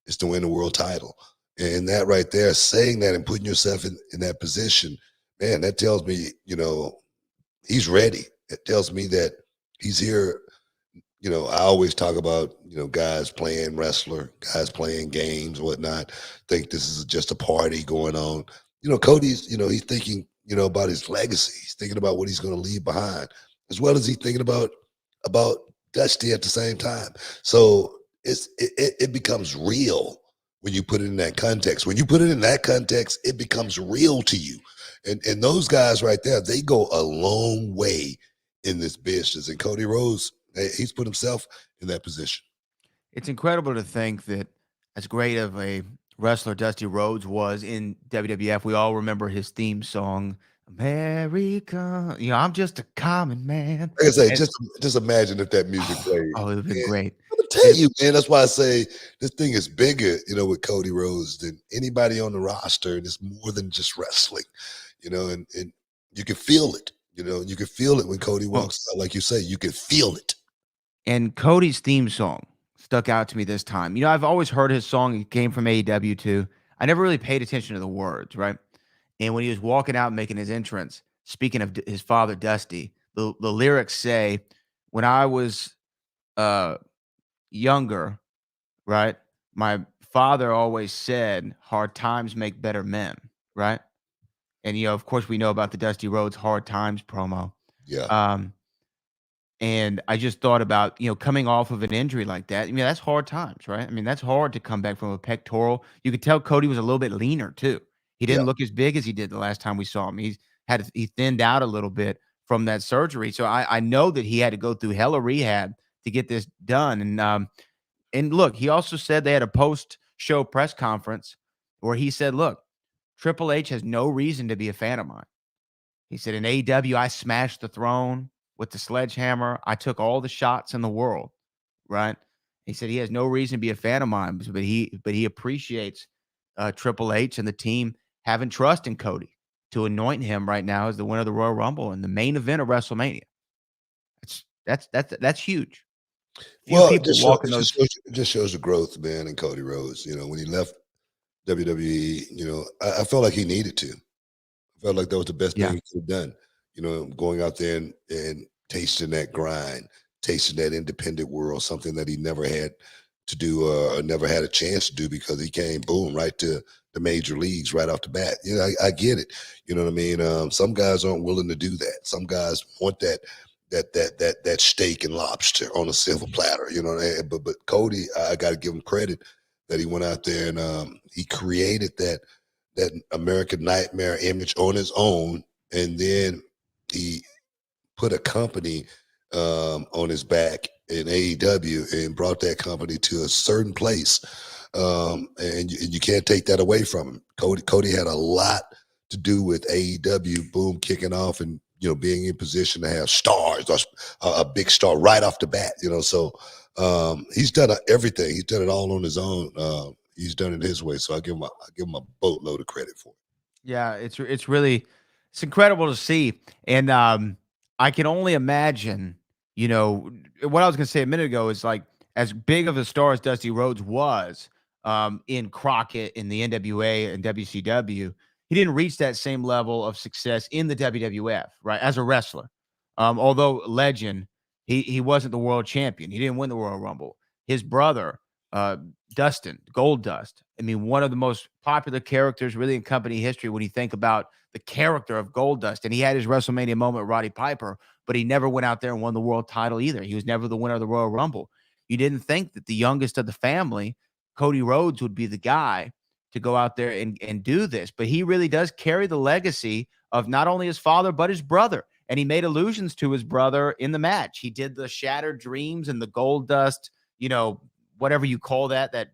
is to win the world title. And that right there, saying that and putting yourself in that position, man, that tells me, he's ready. It tells me that he's here. I always talk about, guys playing wrestler, guys playing games, whatnot, think this is just a party going on. Cody's, he's thinking, about his legacy. He's thinking about what he's going to leave behind, as well as he's thinking about Dusty at the same time. So it becomes real when you put it in that context. When you put it in that context, it becomes real to you. And those guys right there, they go a long way in this business. And Cody Rhodes, he's put himself in that position. It's incredible to think that as great of a wrestler Dusty Rhodes was in WWF, we all remember his theme song, America. I'm just a common man. Like I say, just imagine if that music played. Oh, it would be great. I'm gonna tell you, man. That's why I say this thing is bigger, with Cody Rhodes than anybody on the roster, and it's more than just wrestling, and you can feel it. You can feel it when Cody walks out, like you say, you can feel it. And Cody's theme song stuck out to me this time. I've always heard his song. It came from AEW too. I never really paid attention to the words, right? And when he was walking out and making his entrance, speaking of his father, Dusty, the lyrics say, when I was younger, right, my father always said, hard times make better men, right? And, of course, we know about the Dusty Rhodes Hard Times promo. Yeah. And I just thought about, coming off of an injury like that. That's hard times, right? That's hard to come back from a pectoral. You could tell Cody was a little bit leaner too. He didn't look as big as he did the last time we saw him. He thinned out a little bit from that surgery. So I know that he had to go through hella rehab to get this done. And look, he also said they had a post-show press conference where he said, look, Triple H has no reason to be a fan of mine. He said, in AEW, I smashed the throne with the sledgehammer. I took all the shots in the world, right? He said he has no reason to be a fan of mine, but he appreciates Triple H and the team having trust in Cody to anoint him right now as the winner of the Royal Rumble and the main event of WrestleMania. That's huge. Well, it just shows the growth, man, in Cody Rhodes. You know, when he left WWE, you know, I felt like he needed to. I felt like that was the best thing he could have done. You know, going out there and tasting that grind, tasting that independent world, something that he never had to do or never had a chance to do because he came, boom, right to the major leagues right off the bat. You know, I get it. You know what I mean? Some guys aren't willing to do that. Some guys want that steak and lobster on a silver platter, you know. But Cody, I got to give him credit that he went out there and he created that American Nightmare image on his own, and then he put a company on his back in AEW and brought that company to a certain place, and you can't take that away from him. Cody had a lot to do with AEW, boom, kicking off and, you know, being in position to have stars, a big star right off the bat, you know. So he's done everything. He's done it all on his own. He's done it his way. So I give him a boatload of credit for it. Yeah, it's incredible to see. And I can only imagine, you know, what I was going to say a minute ago is like, as big of a star as Dusty Rhodes was in Crockett, in the NWA and WCW, he didn't reach that same level of success in the WWF, right, as a wrestler. Although legend, he wasn't the world champion. He didn't win the Royal Rumble. His brother, Dustin, Gold Dust, I mean, one of the most popular characters really in company history when you think about the character of Gold Dust. And he had his WrestleMania moment with Roddy Piper, but he never went out there and won the world title either. He was never the winner of the Royal Rumble. You didn't think that the youngest of the family, Cody Rhodes, would be the guy to go out there and do this. But he really does carry the legacy of not only his father, but his brother. And he made allusions to his brother in the match. He did the Shattered Dreams and the Gold Dust, you know, whatever you call that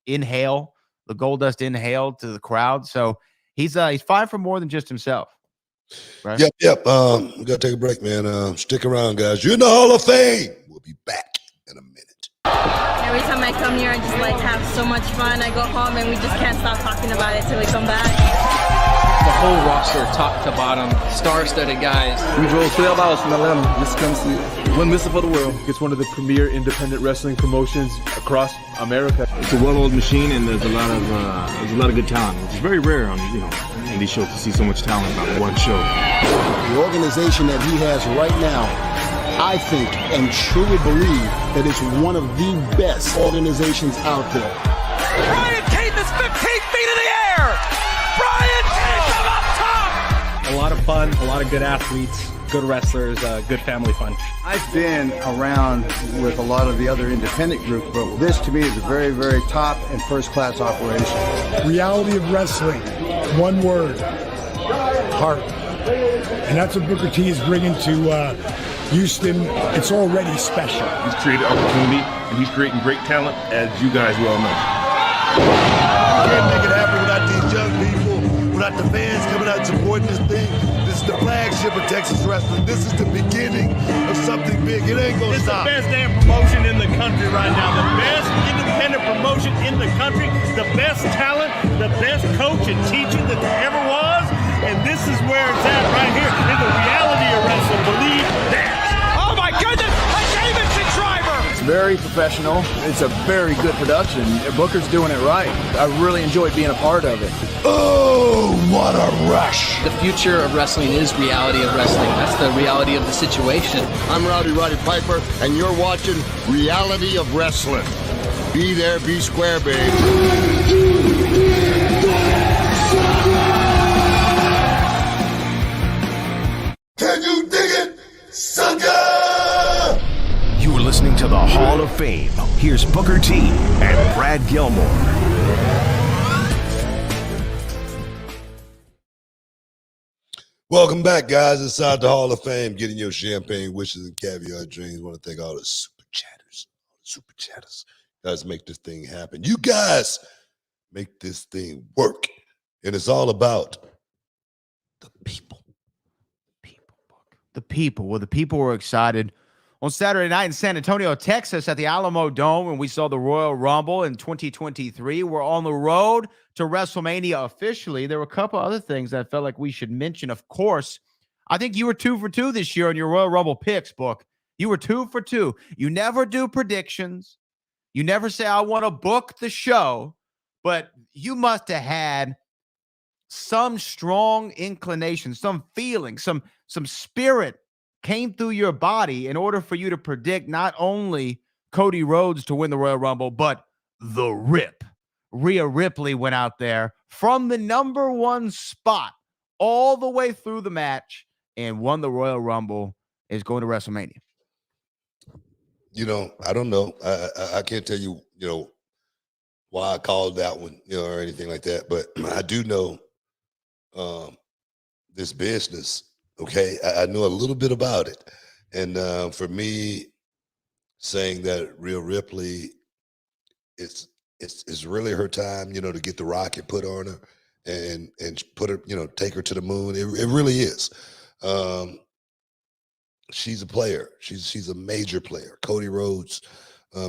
inhale, the Gold Dust inhale to the crowd. So he's fighting for more than just himself. Right? Yep. We got to take a break, man. Stick around, guys. You're in the Hall of Fame. We'll be back in a minute. Every time I come here, I just like have so much fun. I go home and we just can't stop talking about it till we come back. The whole roster, top to bottom, star-studded guys. We drove 12 hours from Atlanta just to come see it. One Missile for the World. It's one of the premier independent wrestling promotions across America. It's a well-oiled machine, and there's a lot of good talent, which is very rare on in these shows to see so much talent on one show. The organization that he has right now, I think and truly believe that it's one of the best organizations out there. Brian Keith is 15 feet in the air! Brian Keith from up top! A lot of fun, a lot of good athletes, good wrestlers, good family fun. I've been around with a lot of the other independent groups, but this to me is a very, very top and first-class operation. Reality of wrestling, one word, heart. And that's what Booker T is bringing to Houston. It's already special. He's created opportunity, and he's creating great talent, as you guys well know. Can't make it happen without these young people, without the fans coming out and supporting this thing. This is the flagship of Texas wrestling. This is the beginning of something big. It ain't gonna stop. It's the best damn promotion in the country right now. The best independent promotion in the country. The best talent, the best coach and teacher that there ever was. And this is where it's at right here in the reality of wrestling. Believe that. Oh my goodness! A Davidson driver! It's very professional. It's a very good production. Booker's doing it right. I really enjoyed being a part of it. Oh, what a rush! The future of wrestling is reality of wrestling. That's the reality of the situation. I'm Roddy Piper, and you're watching Reality of Wrestling. Be there, be square, baby. Can you dig it, sucker? You're listening to the Hall of Fame. Here's Booker T and Brad Gilmore. Welcome back, guys, inside the Hall of Fame. Getting your champagne wishes and caviar dreams. Want to thank all the super chatters. Guys, make this thing happen. You guys make this thing work. And it's all about the people. The people. Well, the people were excited on Saturday night in San Antonio, Texas at the Alamo Dome when we saw the Royal Rumble in 2023. We're on the road to WrestleMania officially. There were a couple other things that I felt like we should mention. Of course, I think you were 2 for 2 this year on your Royal Rumble picks, Book. You were 2 for 2. You never do predictions. You never say, I want to book the show. But you must have had some strong inclination, some feeling, some spirit came through your body in order for you to predict not only Cody Rhodes to win the Royal Rumble, but the Rip. Rhea Ripley went out there from the number 1 spot all the way through the match and won the Royal Rumble, is going to WrestleMania. I don't know. I can't tell you, why I called that one, or anything like that. But I do know this business. Okay, I know a little bit about it, and for me, saying that Rhea Ripley, it's really her time, to get the rocket put on her and put her, take her to the moon. It really is. She's a player. She's a major player. Cody Rhodes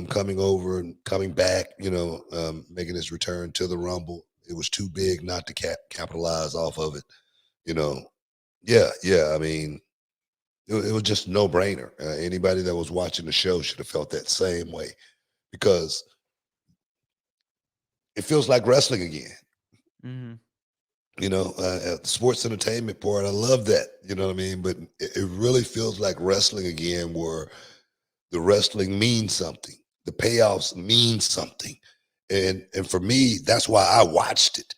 coming over and coming back, making his return to the Rumble. It was too big not to capitalize off of it, Yeah. I mean, it was just no brainer. Anybody that was watching the show should have felt that same way, because it feels like wrestling again. Mm-hmm. Sports entertainment part, I love that. You know what I mean? But it really feels like wrestling again, where the wrestling means something. The payoffs mean something. And for me, that's why I watched it.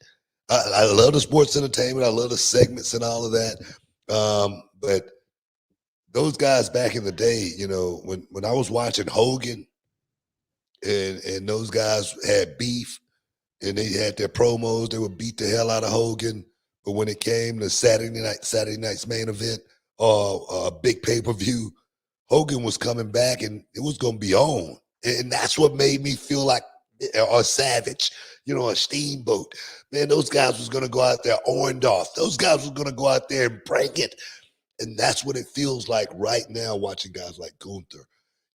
I love the sports entertainment. I love the segments and all of that. But those guys back in the day, when I was watching Hogan and those guys had beef and they had their promos, they would beat the hell out of Hogan. But when it came to Saturday night's main event or a big pay-per-view, Hogan was coming back and it was going to be on. And that's what made me feel like a Savage, a Steamboat. Man, those guys was going to go out there, Orndorff. Those guys was going to go out there and break it. And that's what it feels like right now, watching guys like Gunther,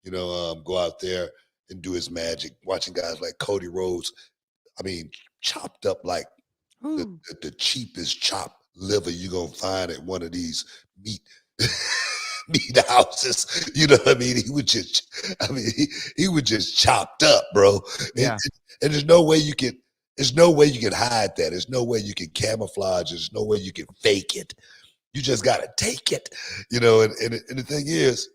go out there and do his magic. Watching guys like Cody Rhodes, I mean, chopped up like the cheapest chopped liver you're going to find at one of these meat houses. You know what I mean? He was just chopped up, bro. Yeah. And there's no way you can hide that. There's no way you can camouflage. There's no way you can fake it. You just got to take it, and the thing is,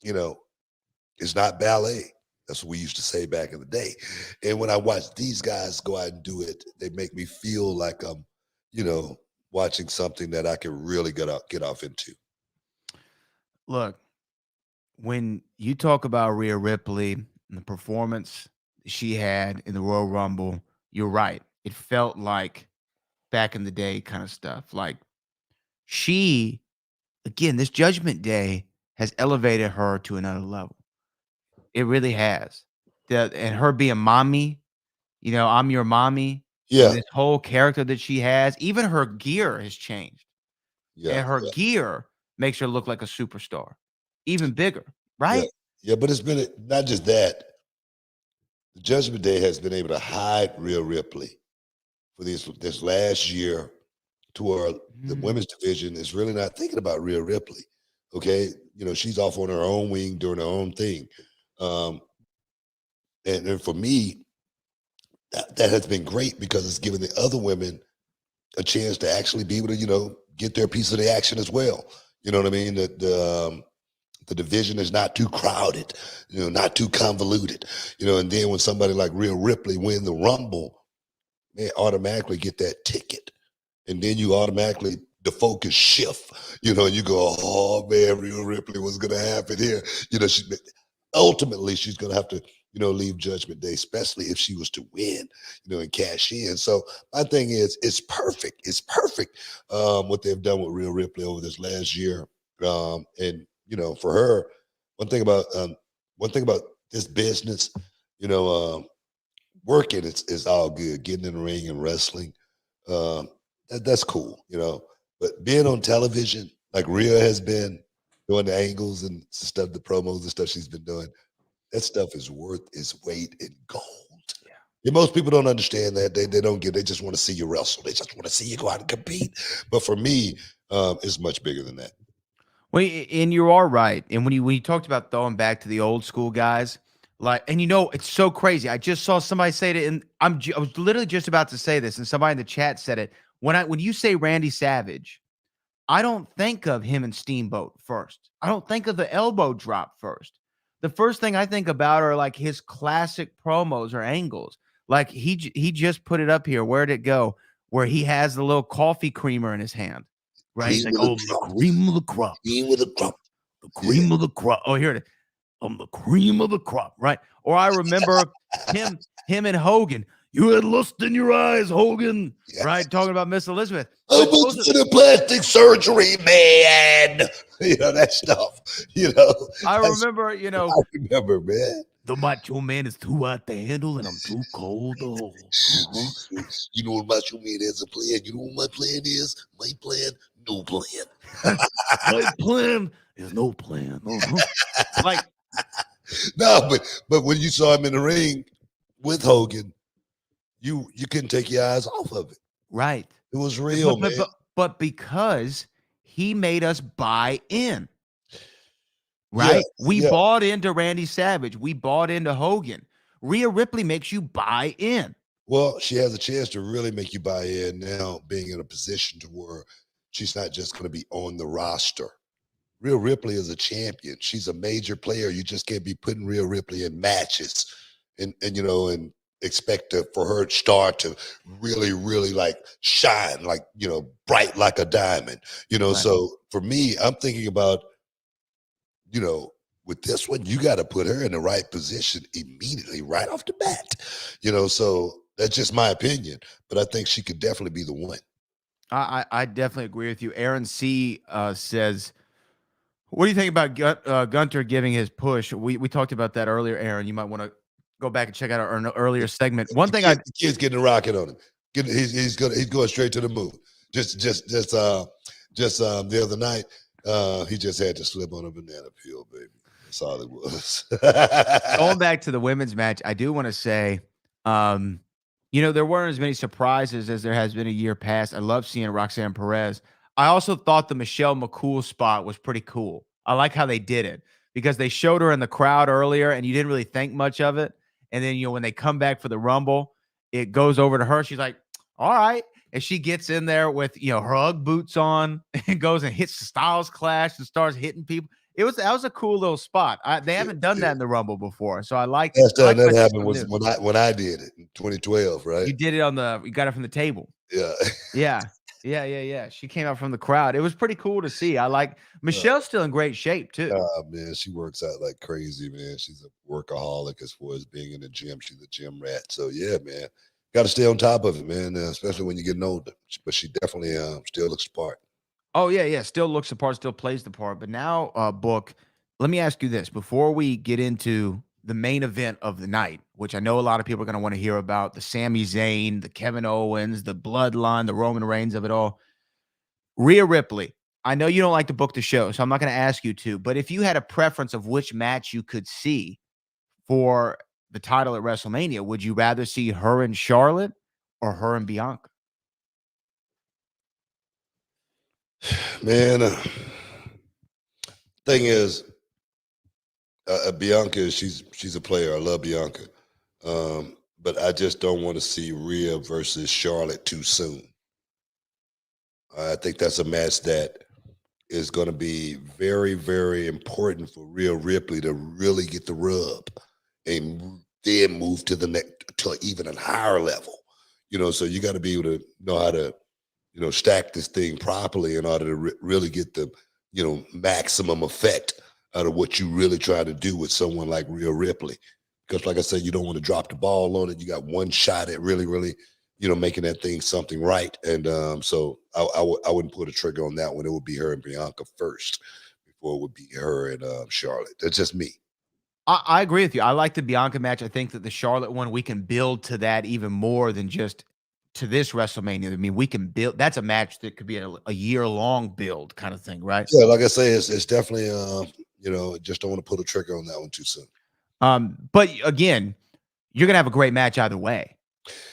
it's not ballet. That's what we used to say back in the day. And when I watch these guys go out and do it, they make me feel like I'm, watching something that I can really get off into. Look, when you talk about Rhea Ripley and the performance she had in the Royal Rumble, you're right. It felt like back in the day kind of stuff. Like, she, again, this Judgment Day has elevated her to another level. It really has. And her being mommy, I'm your mommy. Yeah. This whole character that she has, even her gear has changed. Yeah. And her gear makes her look like a superstar, even bigger, right? Yeah, but it's been not just that. The Judgment Day has been able to hide Rhea Ripley for this last year, to where the women's division is really not thinking about Rhea Ripley. Okay, she's off on her own wing doing her own thing, and for me, that has been great, because it's given the other women a chance to actually be able to get their piece of the action as well. You know what I mean? The division is not too crowded, not too convoluted, and then when somebody like Rhea Ripley win the Rumble, they automatically get that ticket. And then you automatically, the focus shift, and you go, oh man, Rhea Ripley was going to happen here. Ultimately she's going to have to, leave Judgment Day, especially if she was to win, and cash in. So my thing is, it's perfect. It's perfect what they've done with Rhea Ripley over this last year. And for her, one thing about this business, working is all good. Getting in the ring and wrestling, that's cool, But being on television, like Rhea has been doing the angles and stuff, the promos and stuff she's been doing, that stuff is worth its weight in gold. Yeah. And most people don't understand that. They don't get. They just want to see you wrestle. They just want to see you go out and compete. But for me, it's much bigger than that. Well, and you are right. And when you talked about throwing back to the old school guys, it's so crazy. I just saw somebody say it, and I was literally just about to say this, and somebody in the chat said it. When you say Randy Savage, I don't think of him and Steamboat first. I don't think of the elbow drop first. The first thing I think about are like his classic promos or angles. Like he just put it up here. Where'd it go? Where he has the little coffee creamer in his hand, right? He's like, the cream of the crop. Cream of the crop. The cream of the crop. Oh, here it is. I'm the cream of the crop, right? Or I remember him and Hogan. You had lust in your eyes, Hogan, right? Talking about Miss Elizabeth. I was for the plastic surgery, man. That stuff. I remember, I remember, man. The Macho Man is too hot to handle, and I'm too cold to hold. You know what Macho Man has a plan? You know what my plan is? My plan, no plan. My plan is no plan. Like, no, but when you saw him in the ring with Hogan, you couldn't take your eyes off of it. Right. It was real, man. But because he made us buy in. Right? We bought into Randy Savage. We bought into Hogan. Rhea Ripley makes you buy in. Well, she has a chance to really make you buy in now, being in a position to where she's not just going to be on the roster. Rhea Ripley is a champion. She's a major player. You just can't be putting Rhea Ripley in matches and expect for her star to really, really like shine, like, bright like a diamond, Right. So for me, I'm thinking about, with this one, you got to put her in the right position immediately, right off the bat, so that's just my opinion, but I think she could definitely be the one. I definitely agree with you. Aaron C says, what do you think about Gunther giving his push? We talked about that earlier, Aaron. You might want to go back and check out our earlier segment. One thing the kid's getting a rocket on him. He's going straight to the moon. Just the other night, he just had to slip on a banana peel, baby. That's all it was. Going back to the women's match, I do want to say, there weren't as many surprises as there has been a year past. I love seeing Roxanne Perez. I also thought the Michelle McCool spot was pretty cool. I like how they did it because they showed her in the crowd earlier and you didn't really think much of it. And then, when they come back for the Rumble, it goes over to her. She's like, all right. And she gets in there with, her Ugg boots on and goes and hits the Styles Clash and starts hitting people. That was a cool little spot. They haven't done that in the Rumble before. So I like it. That happened was when I did it in 2012, right? You did it you got it from the table. Yeah. Yeah. She came out from the crowd. It was pretty cool to see. I like Michelle's still in great shape too. Man, she works out like crazy, man. She's a workaholic as far as being in the gym. She's a gym rat. So yeah, man, got to stay on top of it, man. Especially when you're getting older. But she definitely still looks the part. Oh yeah. Still looks the part. Still plays the part. But now, Book, let me ask you this before we get into the main event of the night, which I know a lot of people are going to want to hear about, the Sami Zayn, the Kevin Owens, the Bloodline, the Roman Reigns of it all. Rhea Ripley, I know you don't like to book the show, so I'm not going to ask you to, but if you had a preference of which match you could see for the title at WrestleMania, would you rather see her and Charlotte or her and Bianca? Man, thing is, Bianca, she's a player. I love Bianca. But I just don't want to see Rhea versus Charlotte too soon. I think that's a match that is going to be very, very important for Rhea Ripley to really get the rub and then move to the next, to even a higher level. So you got to be able to know how to, stack this thing properly in order to really get the, maximum effect out of what you really try to do with someone like Rhea Ripley. because, like I said, you don't want to drop the ball on it. You got one shot at really, making that thing something right. And so I wouldn't put a trigger on that one. It would be her and Bianca first before it would be her and Charlotte. That's just me. I agree with you. I like the Bianca match. I think that the Charlotte one, we can build to that even more than just to this WrestleMania. I mean, we can build. That's a match that could be a year-long build kind of thing, right? Yeah, like I say, it's definitely, just don't want to pull the trigger on that one too soon. But again, you're gonna have a great match either way.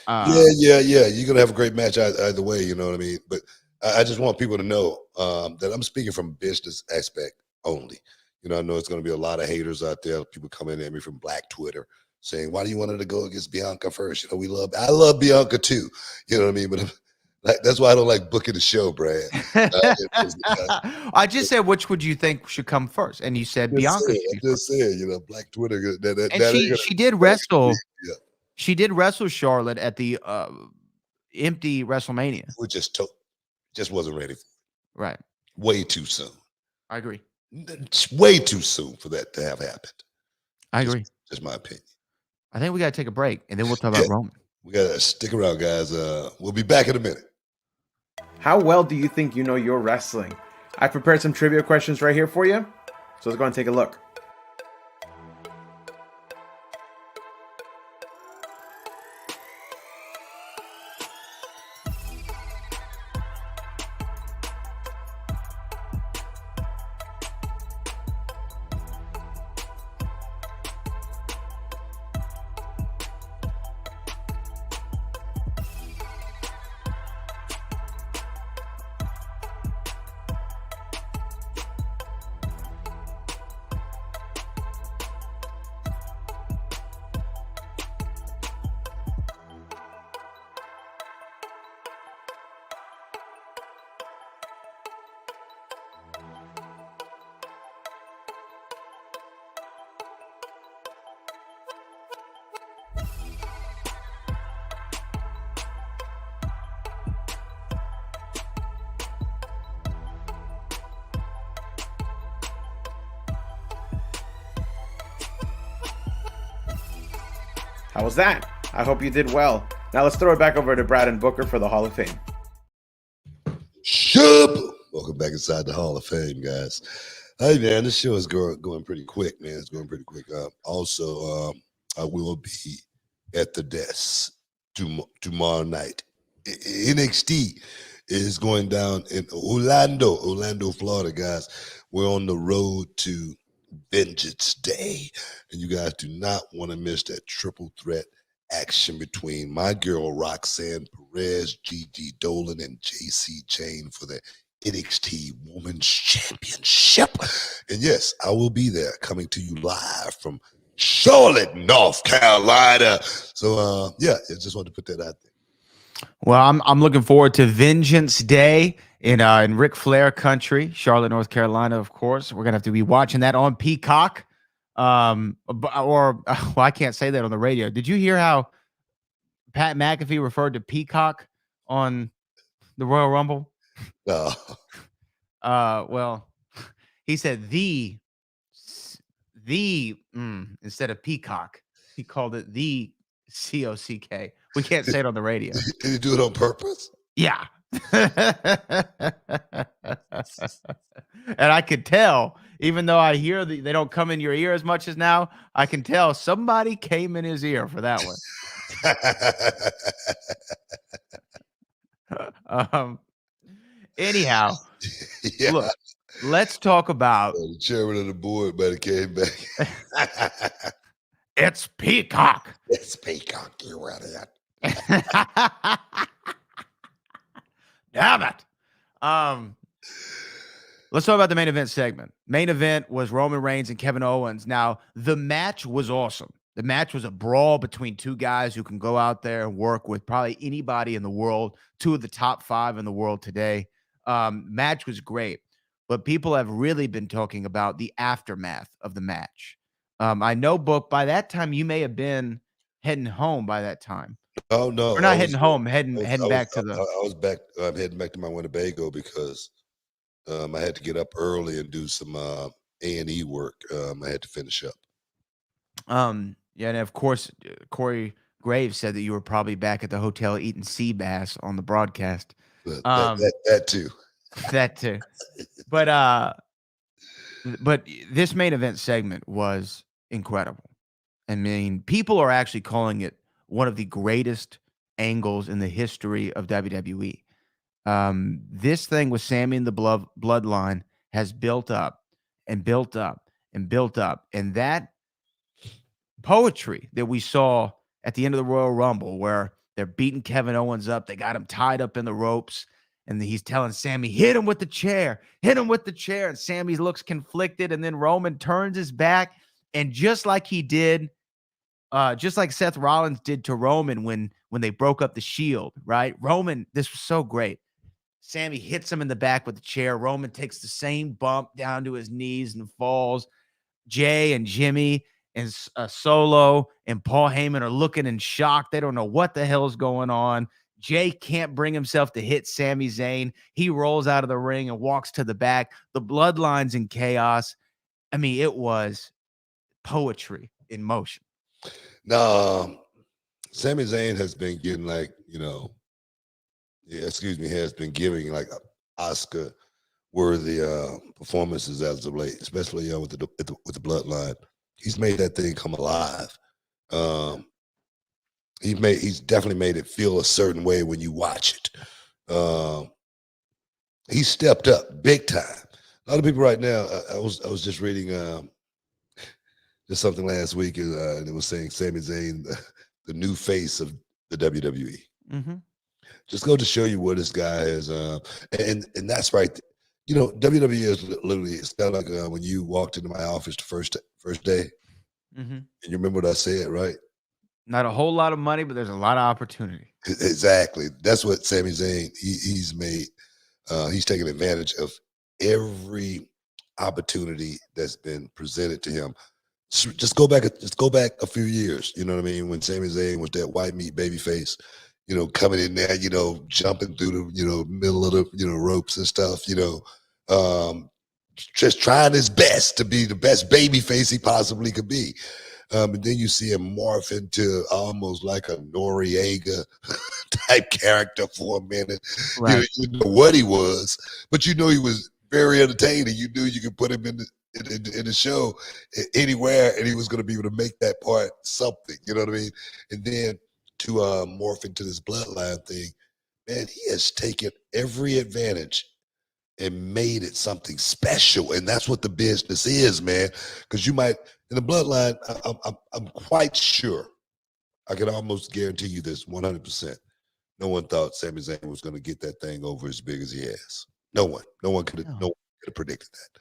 Yeah. You're gonna have a great match either way. You know what I mean? But I just want people to know that I'm speaking from business aspect only. I know it's going to be a lot of haters out there. People coming at me from Black Twitter saying, "Why do you want her to go against Bianca first?" I love Bianca too. You know what I mean? But that's why I don't like booking the show, Brad. I just said, which would you think should come first? And you said Bianca. Just said, Black Twitter. She did wrestle. Yeah. She did wrestle Charlotte at the empty WrestleMania. We just wasn't ready for it. Right. Way too soon. I agree. It's way too soon for that to have happened. I agree. Just my opinion. I think we got to take a break, and then we'll talk about Roman. We got to stick around, guys. We'll be back in a minute. How well do you think you know your wrestling? I prepared some trivia questions right here for you, so let's go and take a look. How was that? I hope you did well. Now let's throw it back over to Brad and Booker for the Hall of Fame. Welcome back inside the Hall of Fame, guys. Hey, man, this show is going pretty quick, man. It's going pretty quick. Also, I will be at the desk tomorrow night. NXT is going down in Orlando, Florida, guys. We're on the road to Vengeance Day, and you guys do not want to miss that triple threat action between my girl Roxanne Perez, Gigi Dolan, and JC Jane for the NXT Women's Championship. And yes, I will be there, coming to you live from Charlotte, North Carolina. So I just wanted to put that out there. Well, I'm looking forward to Vengeance Day in Ric Flair country, Charlotte, North Carolina, of course. We're going to have to be watching that on Peacock. I can't say that on the radio. Did you hear how Pat McAfee referred to Peacock on the Royal Rumble? No. Well, he said the instead of Peacock. He called it the COCK. We can't say it on the radio. Did he do it on purpose? Yeah. And I could tell, even though I hear they don't come in your ear as much as now, I can tell somebody came in his ear for that one. Anyhow, look, let's talk about the chairman of the board, but it came back. It's Peacock. It's Peacock, you idiot. Damn it. Let's talk about the main event segment. Main event was Roman Reigns and Kevin Owens. Now, the match was awesome. The match was a brawl between two guys who can go out there and work with probably anybody in the world, two of the top 5 in the world today. Match was great, but people have really been talking about the aftermath of the match. I know, Book, by that time, you may have been heading home by that time. Oh, no. We're not heading home, heading back to the... I was back, heading back to my Winnebago because I had to get up early and do some A&E work. I had to finish up. Yeah, and of course, Corey Graves said that you were probably back at the hotel eating sea bass on the broadcast. But Um, that too. that too. But this main event segment was incredible. I mean, people are actually calling it one of the greatest angles in the history of WWE. This thing with Sammy and the Bloodline has built up and built up and built up. And that poetry that we saw at the end of the Royal Rumble, where they're beating Kevin Owens up, they got him tied up in the ropes, and he's telling Sammy, hit him with the chair, hit him with the chair. And Sammy looks conflicted, and then Roman turns his back. And just like he did, just like Seth Rollins did to Roman when they broke up the Shield, right? Roman, this was so great. Sammy hits him in the back with the chair. Roman takes the same bump down to his knees and falls. Jay and Jimmy and Solo and Paul Heyman are looking in shock. They don't know what the hell's going on. Jay can't bring himself to hit Sami Zayn. He rolls out of the ring and walks to the back. The Bloodline's in chaos. I mean, it was poetry in motion. No, Sami Zayn has been getting has been giving like Oscar-worthy performances as of late, especially with the Bloodline. He's made that thing come alive. He's definitely made it feel a certain way when you watch it. He stepped up big time. A lot of people right now. I was just reading just something last week, and it was saying Sami Zayn, the new face of the WWE. Mm-hmm. Just go to show you what this guy is, and that's right. You know, WWE is literally, it's kind of like when you walked into my office the first day, Mm-hmm. and you remember what I said, right? Not a whole lot of money, but there's a lot of opportunity. Exactly. That's what Sami Zayn, he's made. He's taken advantage of every opportunity that's been presented to him. Just go back a few years. You know what I mean? When Sami Zayn was that white meat baby face, you know, coming in there, you know, jumping through the, you know, middle of the, you know, ropes and stuff, you know, just trying his best to be the best baby face he possibly could be. And then you see him morph into almost like a Noriega type character for a minute. Right. You know what he was, but you know he was very entertaining. You knew you could put him in the show anywhere, and he was going to be able to make that part something. You know what I mean? And then to morph into this Bloodline thing, man, he has taken every advantage and made it something special. And that's what the business is, man. Because you might, in the Bloodline, I'm quite sure, I can almost guarantee you this 100%. No one thought Sami Zayn was going to get that thing over as big as he has. No one could have predicted that.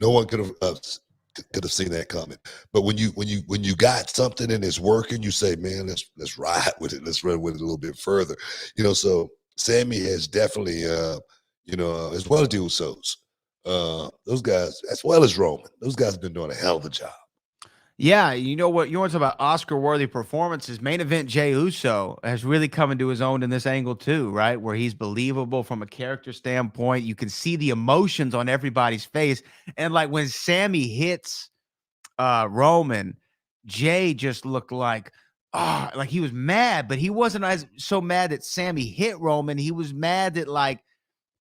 No one could have seen that coming. But when you got something and it's working, you say, man, let's ride with it. Let's run with it a little bit further. You know, so Sammy has definitely you know, as well as the Usos, those guys, as well as Roman, those guys have been doing a hell of a job. Yeah, you know what? You want to talk about Oscar-worthy performances? Main event Jey Uso has really come into his own in this angle too, right? Where he's believable from a character standpoint. You can see the emotions on everybody's face, and like when Sammy hits Roman, Jey just looked like he was mad, but he wasn't so mad that Sammy hit Roman. He was mad that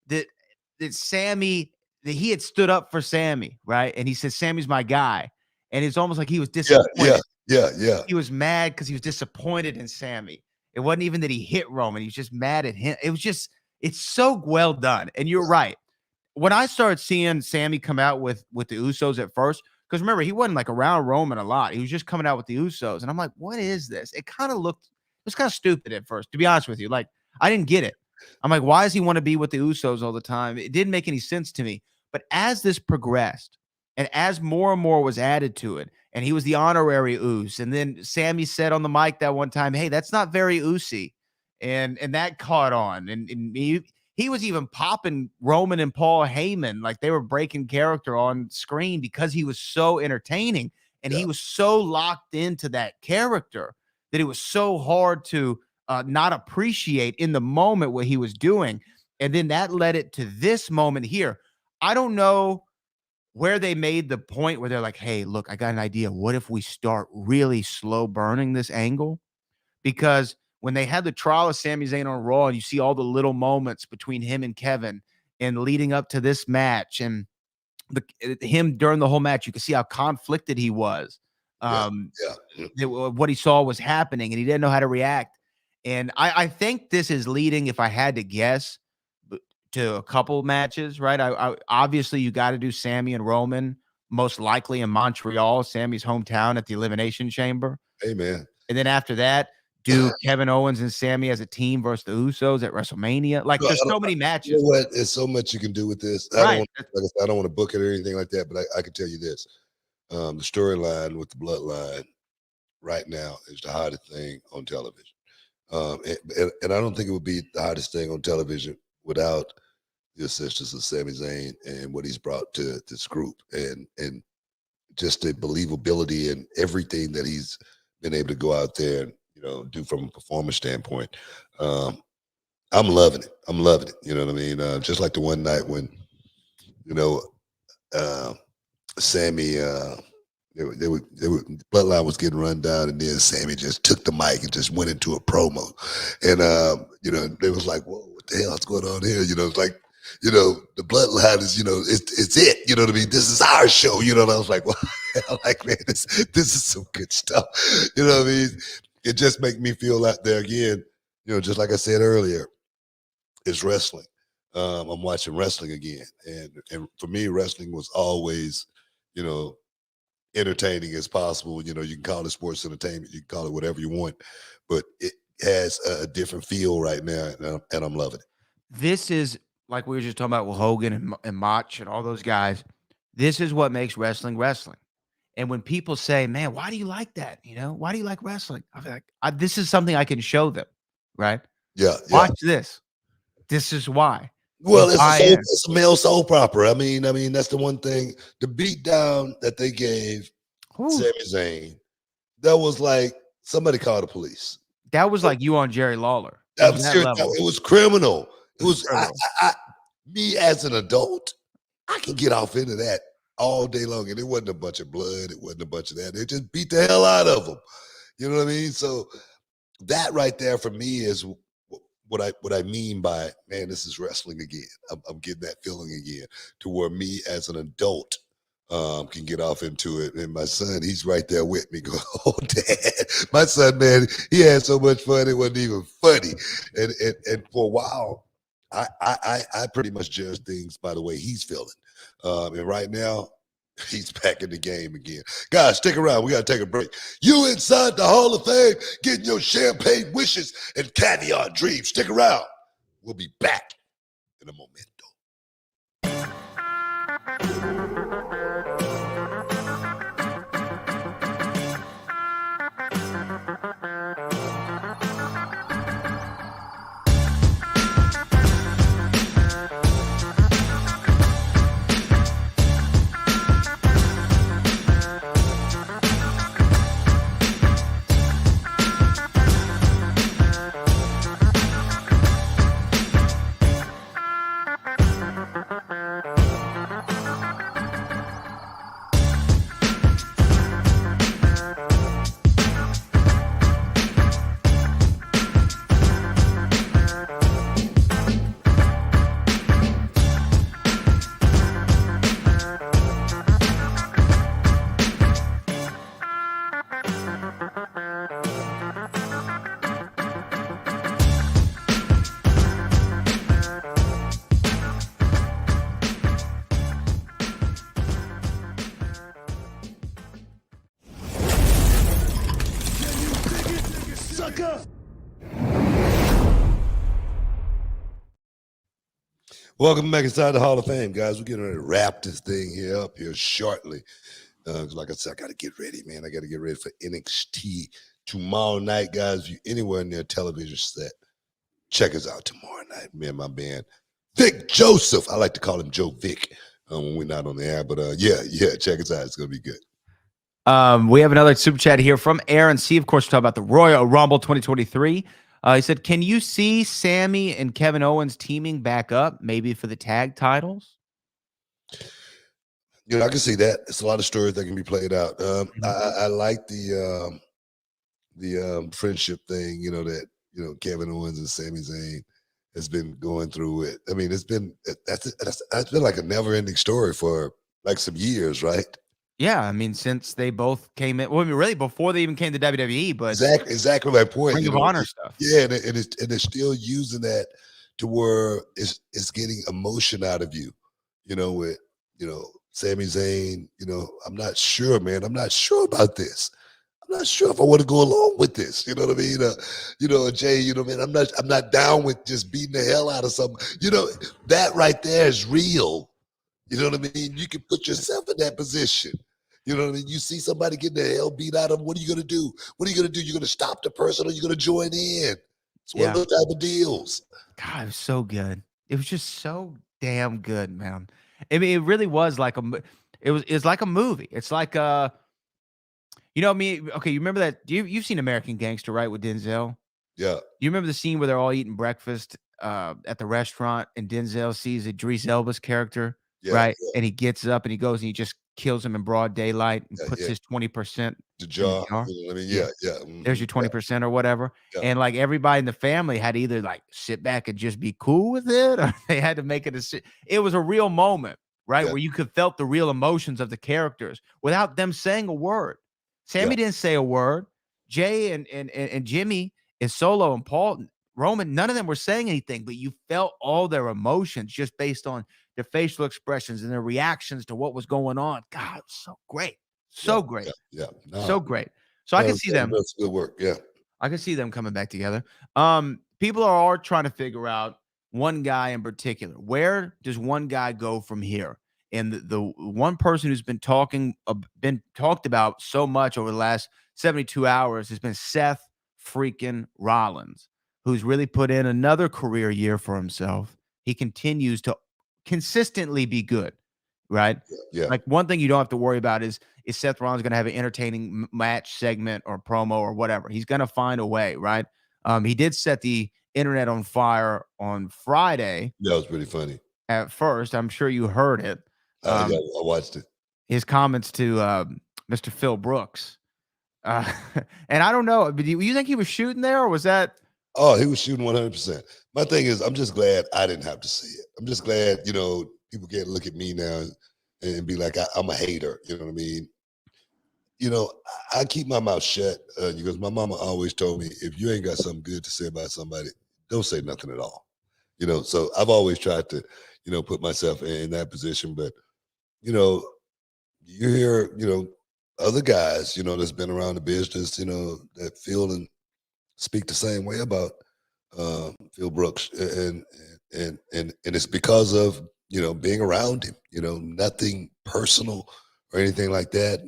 that he had stood up for Sammy, right? And he said, Sammy's my guy. And it's almost like he was disappointed. Yeah. He was mad because he was disappointed in Sammy. It wasn't even that he hit Roman. He was just mad at him. It's so well done. And you're right. When I started seeing Sammy come out with the Usos at first, because remember, he wasn't like around Roman a lot. He was just coming out with the Usos. And I'm like, what is this? It was kind of stupid at first, to be honest with you. Like, I didn't get it. I'm like, why does he want to be with the Usos all the time? It didn't make any sense to me. But as this progressed, and as more and more was added to it, and he was the honorary Uso, and then Sammy said on the mic that one time, hey, that's not very Usy. And that caught on. And he was even popping Roman and Paul Heyman like they were breaking character on screen because he was so entertaining. And he was so locked into that character that it was so hard to not appreciate in the moment what he was doing. And then that led it to this moment here. I don't know where they made the point where they're like, hey, look, I got an idea. What if we start really slow burning this angle? Because when they had the trial of Sami Zayn on Raw, and you see all the little moments between him and Kevin and leading up to this match, and him during the whole match, you can see how conflicted he was. What he saw was happening, and he didn't know how to react. And I think this is leading, if I had to guess, to a couple matches, right? I obviously you got to do Sami and Roman, most likely in Montreal, Sami's hometown, at the Elimination Chamber. Hey, man. And then after that, do Kevin Owens and Sami as a team versus the Usos at WrestleMania. Like, there's so many matches. You know what? There's so much you can do with this. I don't want to book it or anything like that, but I can tell you this. The storyline with the Bloodline right now is the hottest thing on television. And I don't think it would be the hottest thing on television without the assistance of Sami Zayn and what he's brought to this group, and just the believability and everything that he's been able to go out there and do from a performance standpoint. I'm loving it. I'm loving it. You know what I mean? Just like the one night when Sami, Bloodline was getting run down, and then Sami just took the mic and just went into a promo, and they was like, "Whoa, what the hell is going on here?" It's like, the Bloodline is, it's it. You know what I mean? This is our show. And I was like, well, like, man, this is some good stuff. You know what I mean? It just makes me feel out there again. Just like I said earlier, it's wrestling. I'm watching wrestling again, and for me, wrestling was always, entertaining as possible. You can call it sports entertainment, you can call it whatever you want, but it has a different feel right now, and I'm loving it. This is like we were just talking about with Hogan and Mach and all those guys. This is what makes wrestling wrestling. And when people say, man, why do you like that? Why do you like wrestling? I'm like, this is something I can show them, right? Yeah. Watch this. This is why. Well, it's a male soap opera. I mean, that's the one thing. The beatdown that they gave Sami Zayn, that was like somebody called the police. That was like you on Jerry Lawler. It was criminal. It was me as an adult, I can get off into that all day long, and it wasn't a bunch of blood. It wasn't a bunch of that. They just beat the hell out of them. You know what I mean? So that right there for me is what I mean by, man, this is wrestling again. I'm getting that feeling again, to where me as an adult can get off into it. And my son, he's right there with me going, oh, Dad. My son, man, he had so much fun, it wasn't even funny. And for a while, I pretty much judge things by the way he's feeling. And right now, he's back in the game again. Guys, stick around. We got to take a break. You inside the Hall of Fame, getting your champagne wishes and caviar dreams. Stick around. We'll be back in a moment. Welcome back inside the Hall of Fame, guys. We're getting ready to wrap this thing here up here shortly. Like I said, I got to get ready, man. I got to get ready for NXT tomorrow night, guys. If you're anywhere near a television set, check us out tomorrow night. Me and my band, Vic Joseph. I like to call him Joe Vic when we're not on the air. But yeah, check us out. It's going to be good. We have another super chat here from Aaron C. Of course, we're talking about the Royal Rumble 2023. He said, can you see Sami and Kevin Owens teaming back up, maybe for the tag titles? I can see that. It's a lot of stories that can be played out. I like the friendship thing, that Kevin Owens and Sami Zayn has been going through it. I mean, that's been like a never-ending story for like some years, right? Yeah, I mean, since they both came in, well, I mean, really before they even came to WWE, but exactly my point. Ring of Honor stuff. Yeah, and they're still using that to where it's getting emotion out of you, with Sami Zayn. I'm not sure, man. I'm not sure about this. I'm not sure if I want to go along with this. You know what I mean? Jay, man, I'm not down with just beating the hell out of something. That right there is real. You know what I mean? You can put yourself in that position. You know what I mean? You see somebody getting the hell beat out of them. What are you going to do? What are you going to do? You're going to stop the person, or you're going to join in? It's one of those type of deals. God, it was so good. It was just so damn good, man. I mean, it really was like it's like a movie. It's like okay, you remember that you've seen American Gangster, right, with Denzel? Yeah. You remember the scene where they're all eating breakfast at the restaurant and Denzel sees Idris Elba's character, right? Yeah. And he gets up and he goes and he just kills him in broad daylight and puts his 20% the jar. jar. You know what I mean? Yeah. There's your 20% or whatever. Yeah. And like everybody in the family had to either like sit back and just be cool with it, or they had to make a decision. It was a real moment, right? Where you could felt the real emotions of the characters without them saying a word. Sammy didn't say a word. Jay and Jimmy and Solo and Paul, Roman, none of them were saying anything, but you felt all their emotions just based on their facial expressions and their reactions to what was going on. God, it was so great. So great. Yeah. So great. So I can see them. That's good work. Yeah. I can see them coming back together. People are all trying to figure out one guy in particular. Where does one guy go from here? And the one person who's been talked about so much over the last 72 hours has been Seth freaking Rollins, who's really put in another career year for himself. He continues to consistently be good, right? Yeah. Like one thing you don't have to worry about is Seth Rollins going to have an entertaining match segment or promo or whatever. He's going to find a way, right? He did set the internet on fire on Friday. That was pretty funny. At first, I'm sure you heard it. I watched it. His comments to Mr. Phil Brooks. And I don't know, but you think he was shooting there, or was that? Oh, he was shooting 100%. My thing is, I'm just glad I didn't have to see it. I'm just glad, people can't look at me now and be like, I'm a hater. You know what I mean? I keep my mouth shut because my mama always told me, if you ain't got something good to say about somebody, don't say nothing at all. So I've always tried to, put myself in that position. But, you hear, other guys, that's been around the business, that feel and speak the same way about Phil Brooks, and it's because of being around him. Nothing personal or anything like that.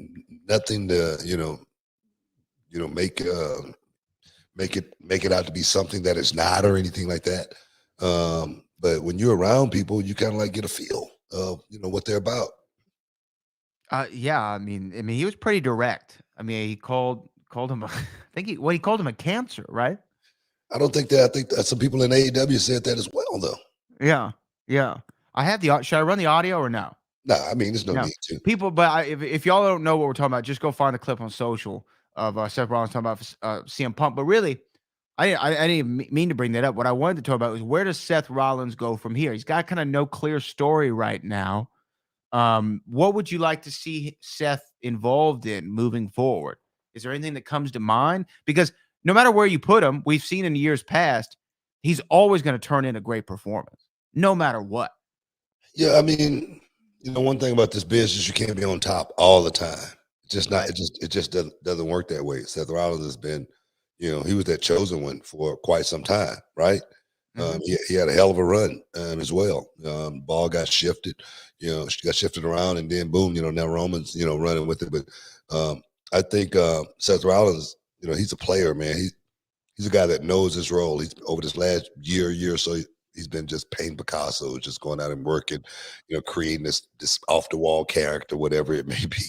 Nothing to make it out to be something that it's not or anything like that. But when you're around people, you kind of like get a feel of what they're about. Yeah, I mean, he was pretty direct. I mean, he called him. He called him a cancer, right? I don't think that. I think that some people in AEW said that as well, though. Yeah. I have the. Should I run the audio or no? No, I mean, there's no need to. People, but if y'all don't know what we're talking about, just go find a clip on social of Seth Rollins talking about CM Punk. But really, I didn't mean to bring that up. What I wanted to talk about was, where does Seth Rollins go from here? He's got kind of no clear story right now. What would you like to see Seth involved in moving forward? Is there anything that comes to mind? Because no matter where you put him, we've seen in years past, he's always going to turn in a great performance, no matter what. Yeah, I mean, one thing about this business, you can't be on top all the time. It just doesn't work that way. Seth Rollins has been, he was that chosen one for quite some time, right? Mm-hmm. He had a hell of a run as well. Ball got shifted, got shifted around, and then boom, now Roman's, running with it. But I think Seth Rollins, he's a player, man. He's a guy that knows his role. He's over this last year or so, he's been just painting Picasso, just going out and working, creating this off the wall character, whatever it may be.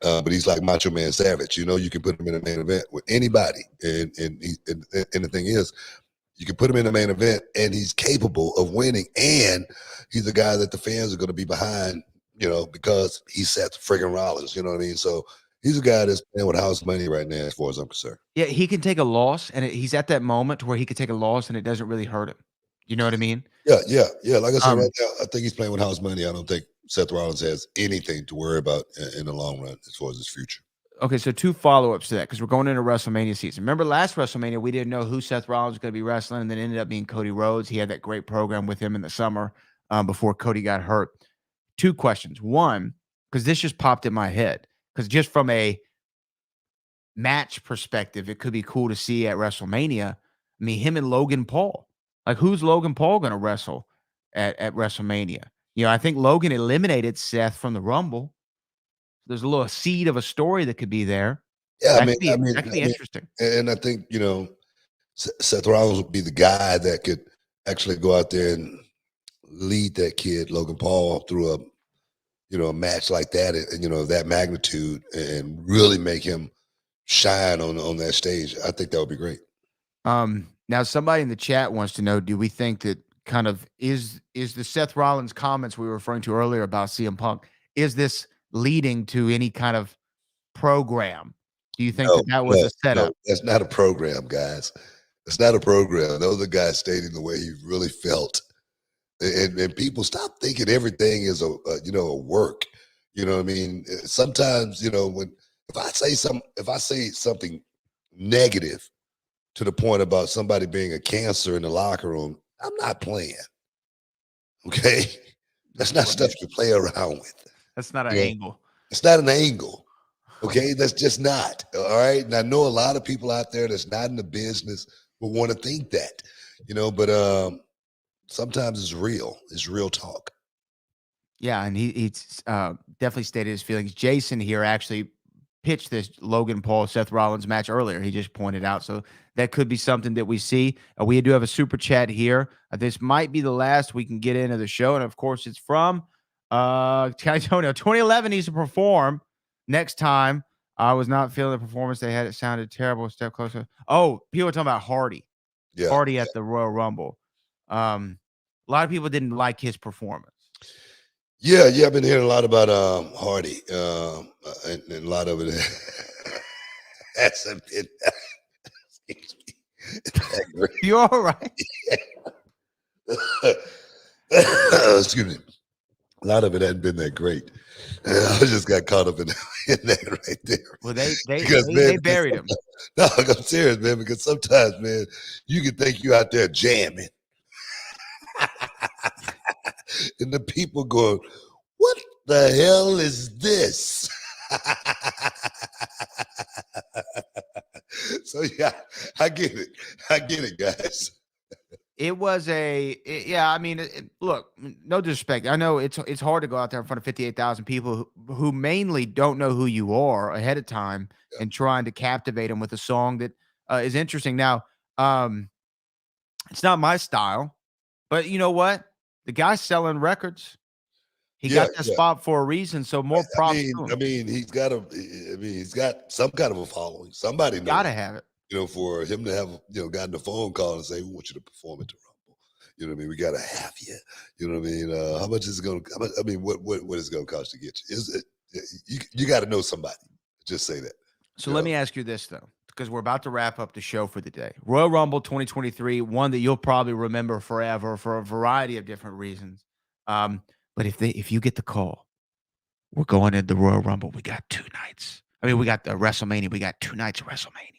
But he's like Macho Man Savage. You can put him in a main event with anybody, and the thing is, you can put him in a main event, and he's capable of winning, and he's a guy that the fans are going to be behind because he's Seth friggin' Rollins. You know what I mean? So he's a guy that's playing with house money right now, as far as I'm concerned. Yeah, he can take a loss, and he's at that moment where he could take a loss, and it doesn't really hurt him. You know what I mean? Yeah. Like I said, right now, I think he's playing with house money. I don't think Seth Rollins has anything to worry about in the long run as far as his future. Okay, so 2 follow-ups to that because we're going into WrestleMania season. Remember last WrestleMania, we didn't know who Seth Rollins was going to be wrestling, and then it ended up being Cody Rhodes. He had that great program with him in the summer before Cody got hurt. 2 questions. One, because this just popped in my head, because just from a match perspective, it could be cool to see at WrestleMania. I mean, him and Logan Paul. Like, who's Logan Paul going to wrestle at WrestleMania? I think Logan eliminated Seth from the Rumble. There's a little seed of a story that could be there. Yeah, That could be interesting. And I think, Seth Rollins would be the guy that could actually go out there and lead that kid, Logan Paul, through a match like that, and that magnitude, and really make him shine on that stage. I think that would be great. Now somebody in the chat wants to know, do we think that kind of is the Seth Rollins comments we were referring to earlier about CM Punk, is this leading to any kind of program? Do you think that was a setup? No, that's not a program, guys. It's not a program. Those are guys stating the way he really felt. And people stop thinking everything is a work. You know what I mean? Sometimes, if I say something negative to the point about somebody being a cancer in the locker room, I'm not playing. Okay? That's not stuff you play around with. That's not an angle. It's not an angle. Okay? That's just not. All right? And I know a lot of people out there that's not in the business will want to think that, but sometimes it's real. It's real talk. Yeah, and he's definitely stated his feelings. Jason here actually pitched this Logan Paul Seth Rollins match earlier. He just pointed out, so that could be something that we see. We do have a super chat here. This might be the last we can get into the show, and of course, it's from Antonio. 2011 needs to perform next time. I was not feeling the performance they had. It sounded terrible. Step closer. Oh, people are talking about Hardy. Yeah, Hardy at the Royal Rumble. A lot of people didn't like his performance. Yeah, I've been hearing a lot about Hardy, and a lot of it hasn't been. You all right? Excuse me. A lot of it hadn't been that great. I just got caught up in that right there. Well, they buried him. No, I'm serious, man, because sometimes, man, you can think you out there jamming. And the people going, what the hell is this? So, yeah, I get it, guys. It was look, no disrespect. I know it's hard to go out there in front of 58,000 people who mainly don't know who you are ahead of time and trying to captivate them with a song that is interesting. Now, it's not my style, but you know what? The guy's selling records. He got that spot for a reason. So more props to him. I mean, he's got some kind of a following. Somebody gotta have it. For him to have, gotten a phone call and say, we want you to perform at the Rumble. You know what I mean? We got to have you. You know what I mean? How much is it going to, I mean, what is it going to cost to get you? Is it, you got to know somebody. Just say that. So let me ask you this, though, because we're about to wrap up the show for the day. Royal Rumble 2023, one that you'll probably remember forever for a variety of different reasons. But if you get the call, we're going into the Royal Rumble. We got 2 nights. I mean, we got the WrestleMania. We got 2 nights of WrestleMania.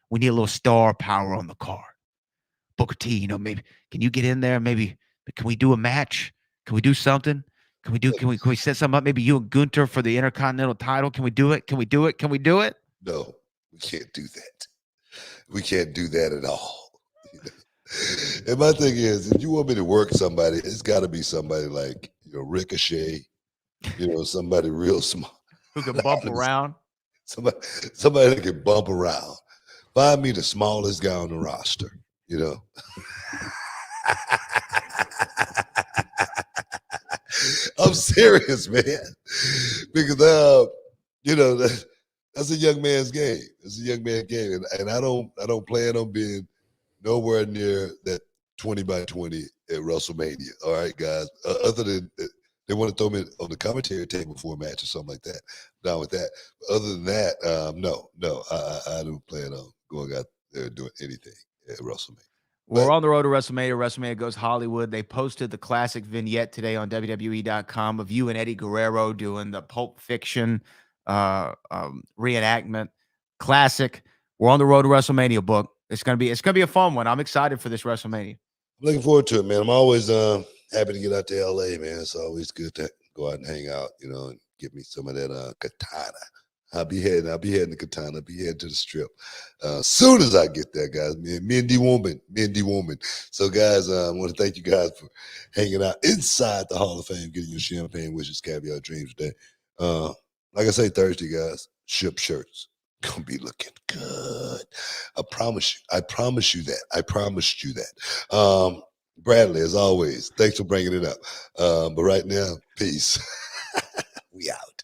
We need a little star power on the card. Booker T, maybe can you get in there? Maybe can we do a match? Can we do something? Can we set something up? Maybe you and Gunther for the Intercontinental title. Can we do it? Can we do it? Can we do it? No, we can't do that. We can't do that at all. And my thing is, if you want me to work somebody, it's got to be somebody like Ricochet, somebody real small who can bump around. Somebody that can bump around. Find me the smallest guy on the roster, I'm serious, man. Because that's a young man's game. It's a young man's game. And I don't plan on being nowhere near that 20 by 20 at WrestleMania. All right, guys. Other than They want to throw me on the commentary table for a match or something like that. I'm down with that. But other than that, no, I don't plan on going out there doing anything at WrestleMania. We're on the road to WrestleMania. WrestleMania Goes Hollywood. They posted the classic vignette today on WWE.com of you and Eddie Guerrero doing the Pulp Fiction reenactment. Classic. We're on the road to WrestleMania, book. It's gonna be a fun one. I'm excited for this WrestleMania. I'm looking forward to it, man. I'm always happy to get out to LA, man. It's always good to go out and hang out, and get me some of that katana. I'll be heading to Katana. I'll be heading to the Strip. Soon as I get there, guys, Mindy Woman. So, guys, I want to thank you guys for hanging out inside the Hall of Fame, getting your champagne wishes, caviar dreams today. Like I say, Thursday, guys, ship shirts. Gonna be looking good. I promise you. I promised you that. Bradley, as always, thanks for bringing it up. But right now, peace. We out.